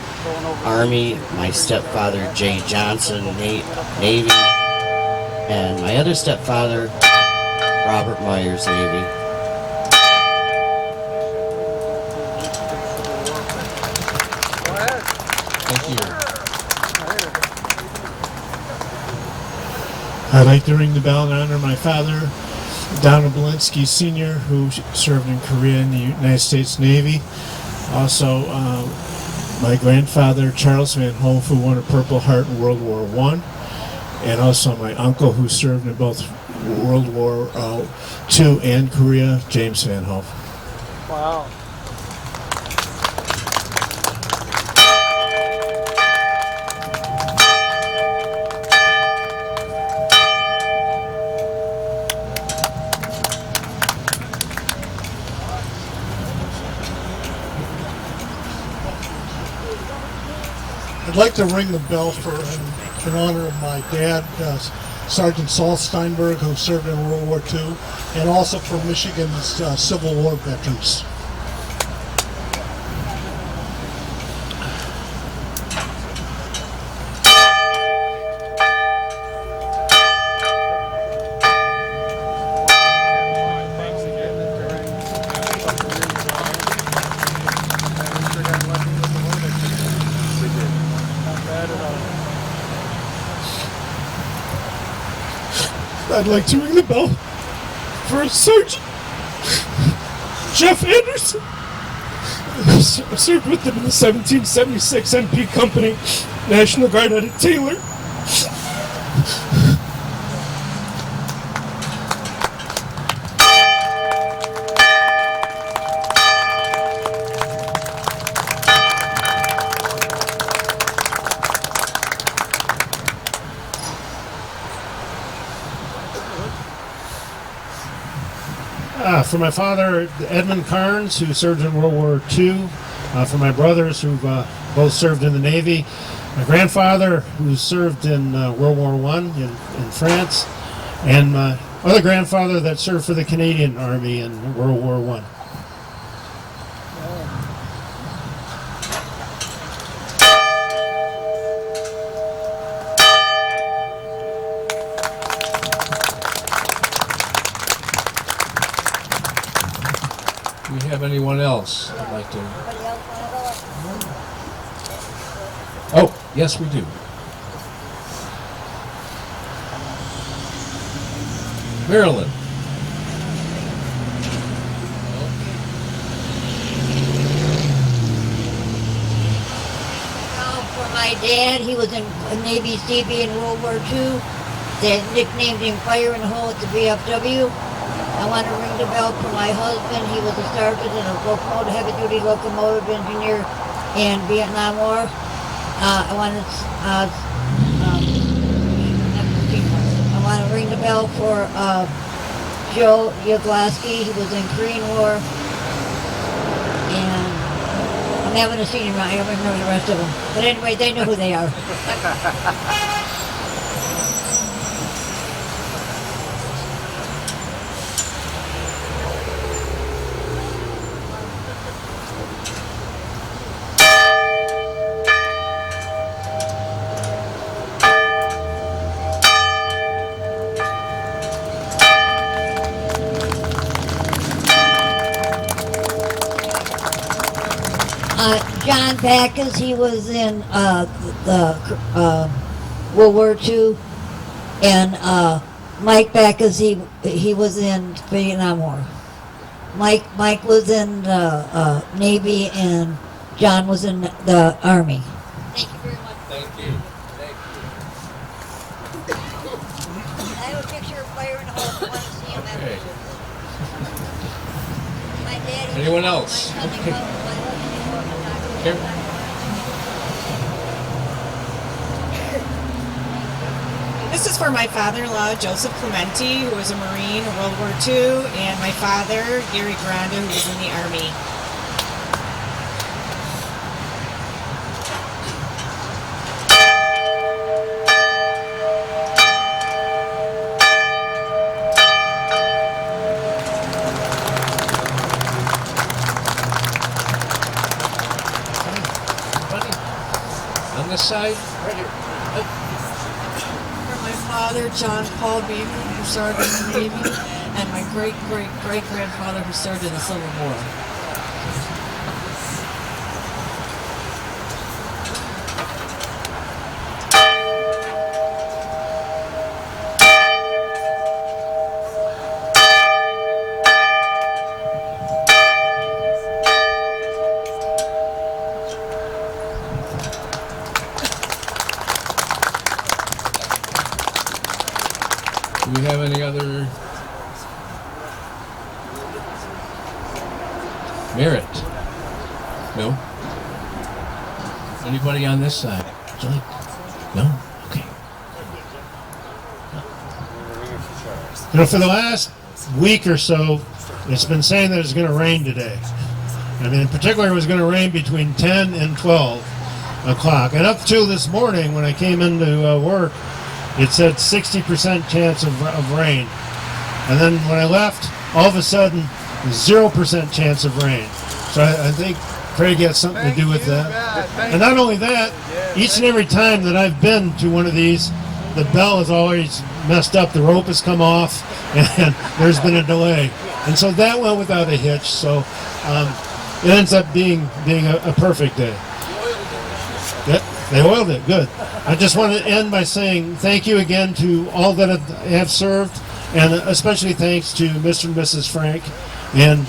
Army, my stepfather, Jay Johnson, Navy, and my other stepfather, Robert Myers, Navy. Thank you. I'd like to ring the bell in honor of my father, Donald Belinsky Sr., who served in Korea in the United States Navy. Also, my grandfather, Charles Van Hoof, who won a Purple Heart in World War I. And also my uncle, who served in both World War II and Korea, James Van Hoof. Wow. I'd like to ring the bell in honor of my dad, Sergeant Saul Steinberg, who served in World War II, and also for Michigan's Civil War veterans. I'd like to ring the bell for Sergeant Jeff Anderson. I served with them in the 1776 MP Company, National Guard out of Taylor. For my father, Edmund Carnes, who served in World War II. For my brothers, who both served in the Navy. My grandfather, who served in World War I in France. And my other grandfather that served for the Canadian Army in World War I. Do we have anyone else I'd like to? Oh, yes, we do. Marilyn. For my dad, he was in Navy CB in World War II. They nicknamed him Fire and Hole at the VFW. I want to ring the bell for my husband. He was a sergeant and a locomotive, heavy-duty locomotive engineer in Vietnam War. I want to ring the bell for Joe Yaglaski. He was in Korean War. And I'm having a senior around. I don't remember the rest of them. But anyway, they know who they are. John Backus, he was in the World War II, and Mike Backus, he was in Vietnam War. Mike was in the Navy, and John was in the Army. Thank you very much. Thank you. I have a picture of Fire and Hole. If you want to see him Okay. My daddy. Anyone else? Here. This is for my father-in-law, Joseph Clementi, who was a Marine in World War II, and my father, Gary Granda, who was in the Army. On this side? Right here. For my father, John Paul Beaver, who served in the Navy, and my great-great-great-grandfather who served in the Civil War. Do we have any other merit? No? Anybody on this side? Would you like? No? Okay. You know, for the last week or so, it's been saying that it's going to rain today. I mean, in particular, it was going to rain between 10 and 12 o'clock. And up till this morning, when I came into work, it said 60% chance of rain. And then when I left, all of a sudden, 0% chance of rain. So I think Craig had something to do with that. And not only that, each and every time that I've been to one of these, the bell is always messed up. The rope has come off, and there's been a delay. And so that went without a hitch. So it ends up being a perfect day. Yep, they oiled it. Good. I just want to end by saying thank you again to all that have served. And especially thanks to Mr. and Mrs. Frank. And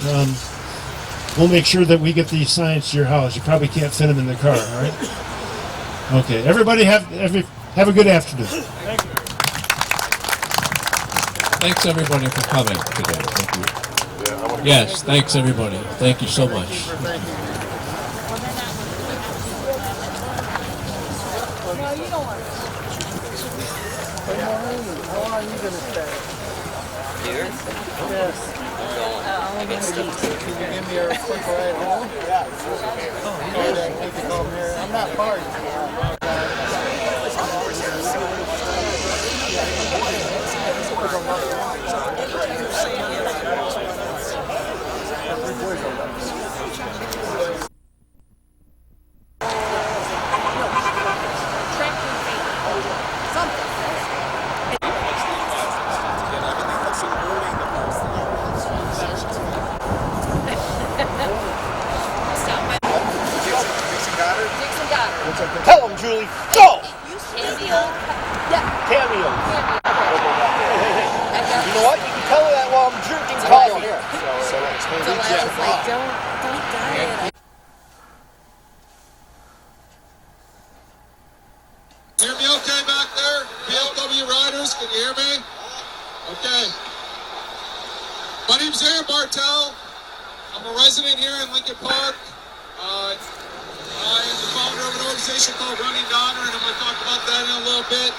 we'll make sure that we get these signs to your house. You probably can't fit them in the car, all right? Okay, everybody have a good afternoon. Thank you. Thanks everybody for coming today. Thank you. Yes, thanks everybody. Thank you so much. No, you don't want to. How long are you going to stay? Here? Yes. Can you give me a quick ride home? Oh, yeah. I can come here. I'm not parked. Tell him, Julie. Go! Cameo. Yeah. Cameo. You know what? You can tell her that while I'm drinking coffee. Don't die. Hear me okay back there? PLW riders, can you hear me? Okay. My name's Aaron Bartel. I'm a resident here in Lincoln Park. I am the founder of an organization called Running Donner, and I'm going to talk about that in a little bit.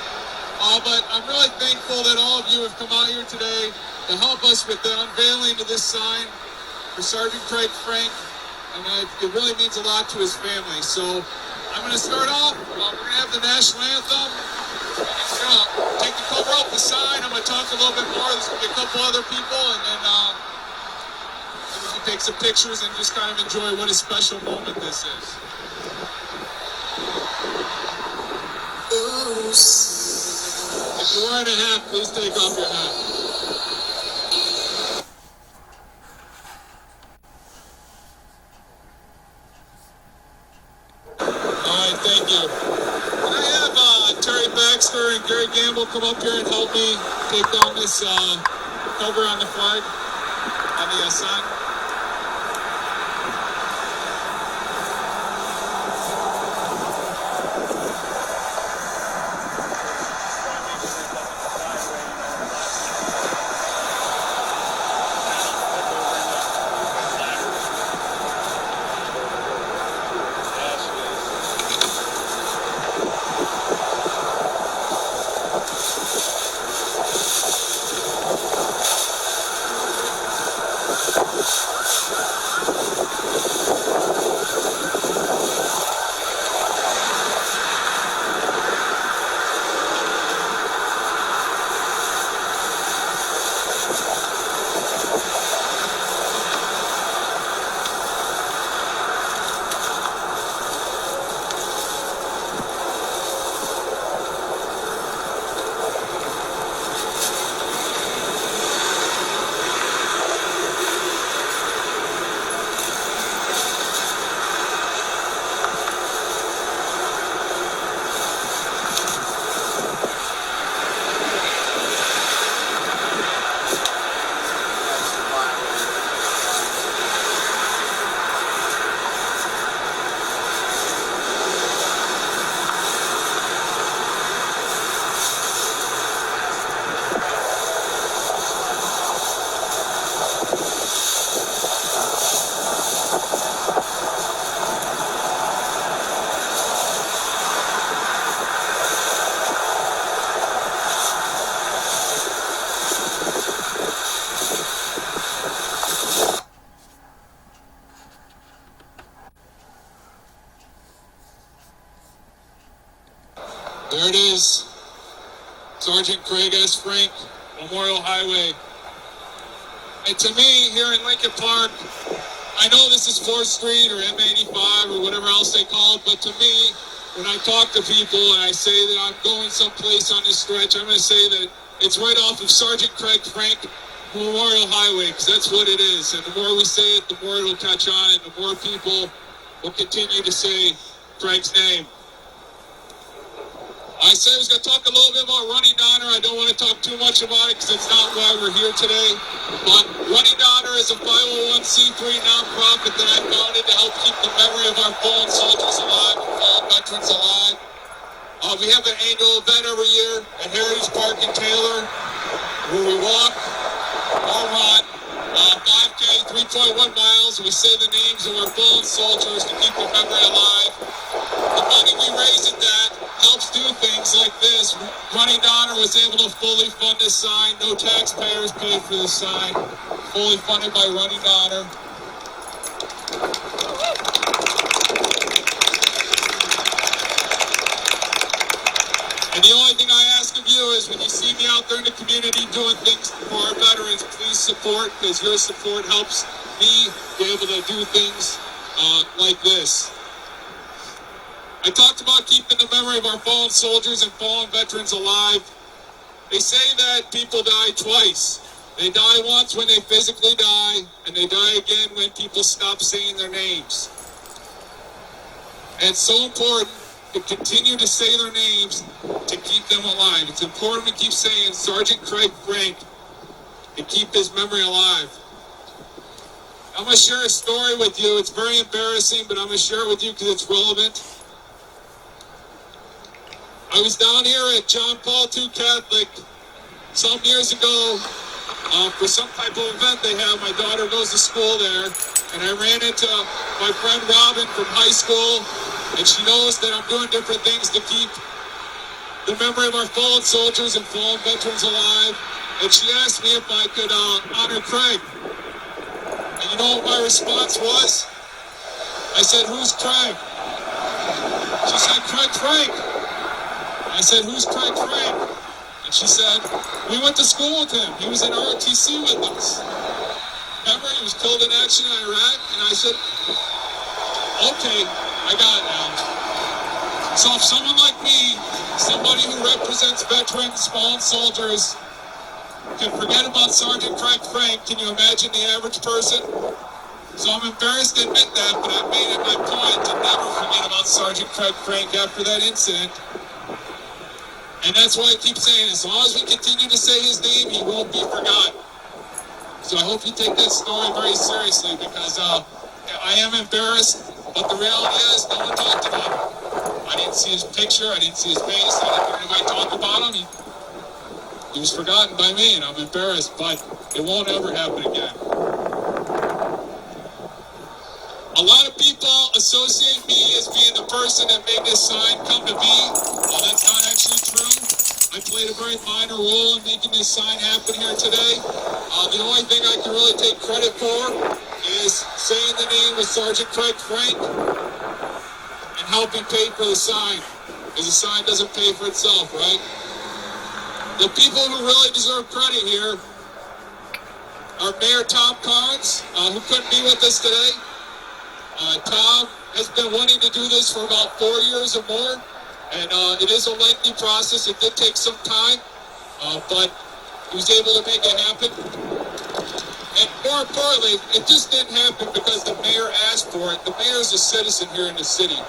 But I'm really thankful that all of you have come out here today to help us with the unveiling of this sign for Sergeant Craig Frank, and it really means a lot to his family. So I'm going to start off. We're going to have the national anthem. I'm going to take the cover off the sign. I'm going to talk a little bit more. There's going to be a couple other people, and then we can take some pictures and just kind of enjoy what a special moment this is. If you're wearing a hat, please take off your hat. Alright, thank you. Can I have Terry Baxter and Gary Gamble come up here and help me take down this cover on the flag, on the sign? There it is. Sergeant Craig S. Frank, Memorial Highway. And to me, here in Lincoln Park, I know this is 4th Street or M85 or whatever else they call it, but to me, when I talk to people and I say that I'm going someplace on this stretch, I'm going to say that it's right off of Sergeant Craig Frank Memorial Highway, because that's what it is. And the more we say it, the more it'll catch on, and the more people will continue to say Craig's name. I said I was going to talk a little bit about Running Donner. I don't want to talk too much about it because it's not why we're here today. But Running Donner is a 501c3 nonprofit that I founded to help keep the memory of our fallen soldiers alive and fallen veterans alive. We have an annual event every year at Heritage Park in Taylor where we walk or run 5K, 3.1 miles, and we say the names of our fallen soldiers to keep their memory alive. The money we raise at that helps do things like this. Running Donner was able to fully fund this sign. No taxpayers paid for this sign. Fully funded by Running Donner. And the only thing I ask of you is when you see me out there in the community doing things for our veterans, please support, because your support helps me be able to do things like this. I talked about keeping the memory of our fallen soldiers and fallen veterans alive. They say that people die twice. They die once when they physically die, and they die again when people stop saying their names. And it's so important to continue to say their names to keep them alive. It's important to keep saying Sergeant Craig Frank and keep his memory alive. I'm going to share a story with you. It's very embarrassing, but I'm going to share it with you because it's relevant. I was down here at John Paul II Catholic some years ago for some type of event they have. My daughter goes to school there, and I ran into my friend Robin from high school, and she knows that I'm doing different things to keep the memory of our fallen soldiers and fallen veterans alive, and she asked me if I could honor Craig. And you know what my response was? I said, "Who's Craig?" She said, "Craig Frank." I said, "Who's Craig Frank?" And she said, "We went to school with him. He was in ROTC with us. Remember, he was killed in action in Iraq?" And I said, "Okay, I got it now." So if someone like me, somebody who represents veterans, fallen soldiers, can forget about Sergeant Craig Frank, can you imagine the average person? So I'm embarrassed to admit that, but I made it my point to never forget about Sergeant Craig Frank after that incident. And that's why I keep saying, as long as we continue to say his name, he won't be forgotten. So I hope you take that story very seriously, because I am embarrassed, but the reality is no one talked about him. I didn't see his picture, I didn't see his face, I didn't hear anybody talk about him. He was forgotten by me, and I'm embarrassed, but it won't ever happen again. A lot of people associate me as being the person that made this sign come to be. Well, that's not actually true. I played a very minor role in making this sign happen here today. The only thing I can really take credit for is saying the name of Sergeant Craig Frank and helping pay for the sign, because the sign doesn't pay for itself, right? The people who really deserve credit here are Mayor Tom Carnes, who couldn't be with us today. Tom has been wanting to do this for about 4 years or more, and it is a lengthy process. It did take some time, but he was able to make it happen. And more importantly, it just didn't happen because the mayor asked for it. The mayor is a citizen here in the city,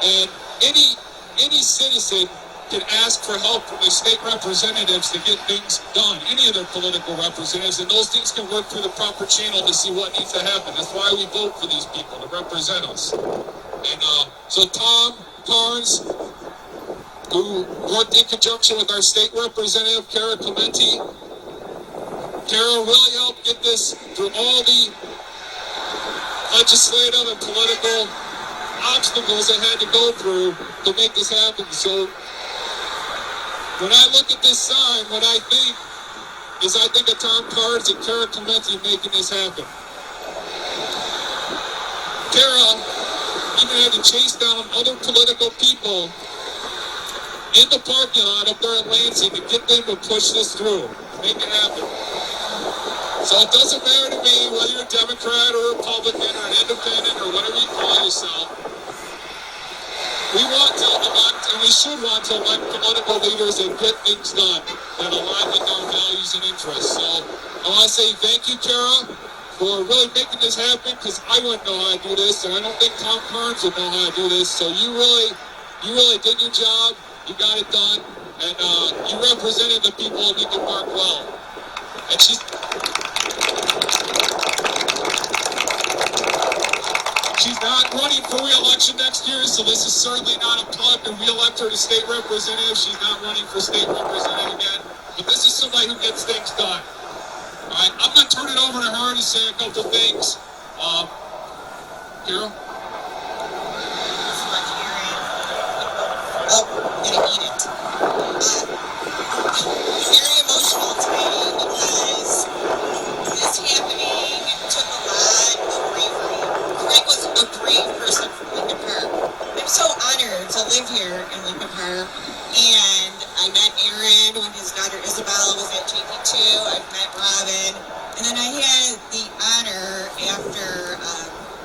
and any citizen can ask for help from the state representatives to get things done, any of their political representatives, and those things can work through the proper channel to see what needs to happen. That's why we vote for these people, to represent us. And so Tom Carnes, who worked in conjunction with our state representative, Cara Clementi, Cara really helped get this through all the legislative and political obstacles it had to go through to make this happen. So when I look at this sign, what I think is I think of Tom Carnes and Cara Clementi making this happen. Cara even had to chase down other political people in the parking lot up there at Lansing to get them to push this through, make it happen. So it doesn't matter to me whether you're a Democrat or Republican or an independent or whatever you call yourself. We want to elect, and we should want to elect political leaders that get things done, that align with our values and interests. So I want to say thank you, Cara, for really making this happen, because I wouldn't know how to do this, and I don't think Tom Carnes would know how to do this. So you really did your job. You got it done, and you represented the people of Lincoln Park well. And she's not running for re-election next year, so this is certainly not a plug to re-elect her to state representative. She's not running for state representative again, but this is somebody who gets things done. All right, I'm going to turn it over to her to say a couple things. Carol? Oh, I'm gonna eat it. Very emotional today because this happening took a lot of bravery. Craig was a brave person from Lincoln Park. I'm so honored to live here in Lincoln Park, and I met Aaron when his daughter Isabella was at JP2. I've met Robin, and then I had the honor after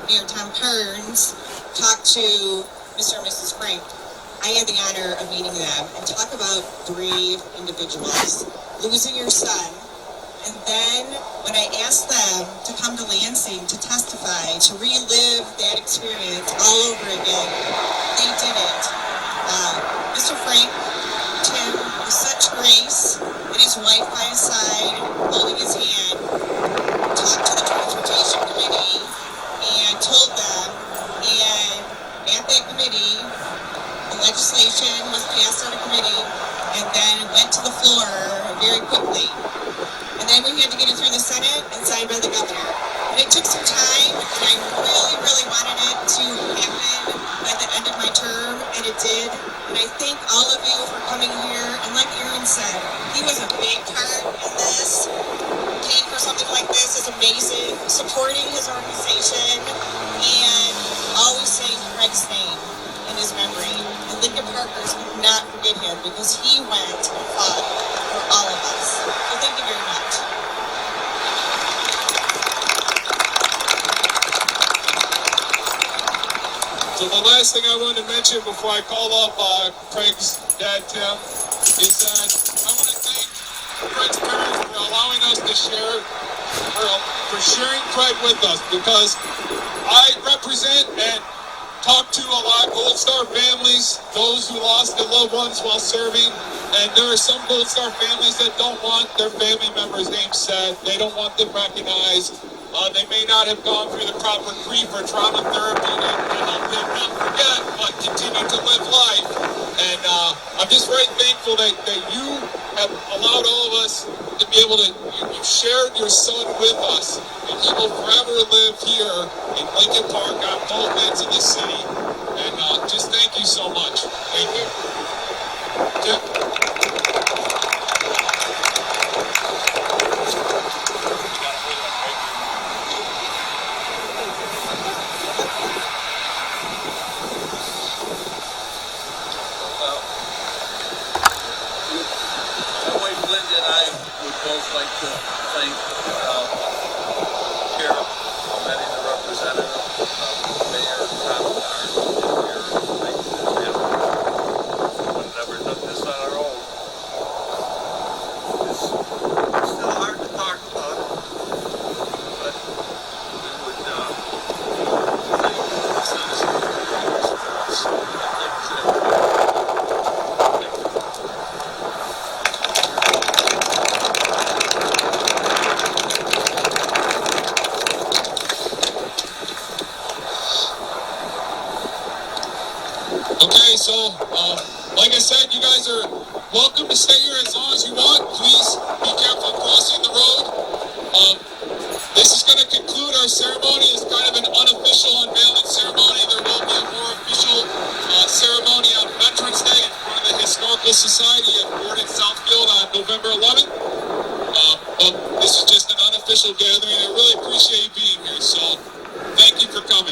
Mayor Tom Kearns talked to Mr. and Mrs. Frank. I had the honor of meeting them, and talk about brave individuals. Losing your son, and then when I asked them to come to Lansing to testify, to relive that experience all over again, they did it. Mr. Frank, Tim, with such grace, and his wife by his side, holding his hand, talked to the Transportation Committee and told them, and at that committee, the legislation was passed on a committee and then went to the floor very quickly. And then we had to get it through the Senate and signed by the governor. And it took some time, and I really, really wanted it to happen by the end of my term, and it did. And I thank all of you for coming here. And like Aaron said, he was a big part in this. Paying for something like this is amazing. Supporting his organization and always saying Craig's name in his memory. And Lincoln Parkers will not forget him because he went and fought for all of us. So thank you very much. So the last thing I wanted to mention before I call up Craig's dad, Tim, is that I want to thank Craig's parents for allowing us to share, for sharing Craig with us, because I represent and talk to a lot of Gold Star families, those who lost their loved ones while serving, and there are some Gold Star families that don't want their family members' names said. They don't want them recognized. They may not have gone through the proper grief or trauma therapy to help them not forget, but continue to live life. And I'm just very thankful that you have allowed all of us to be able to, you shared your son with us, and he will forever live here in Lincoln Park on both ends of the city. And just thank you so much. Thank you. Tim? Both like to thank Carol, Betty, the representative, Mayor Tom Kearns, and your family. We've never done this on our own. It's still hard to talk about, but we would thank the citizens for us. Okay, so like I said, you guys are welcome to stay here as long as you want. Please be careful crossing the road. This is going to conclude our ceremony. It's kind of an unofficial unveiling ceremony. There will be a more official ceremony on Veterans Day in front of the Historical Society at Gordon Southfield on November 11th. But this is just an unofficial gathering. I really appreciate you being here, so thank you for coming.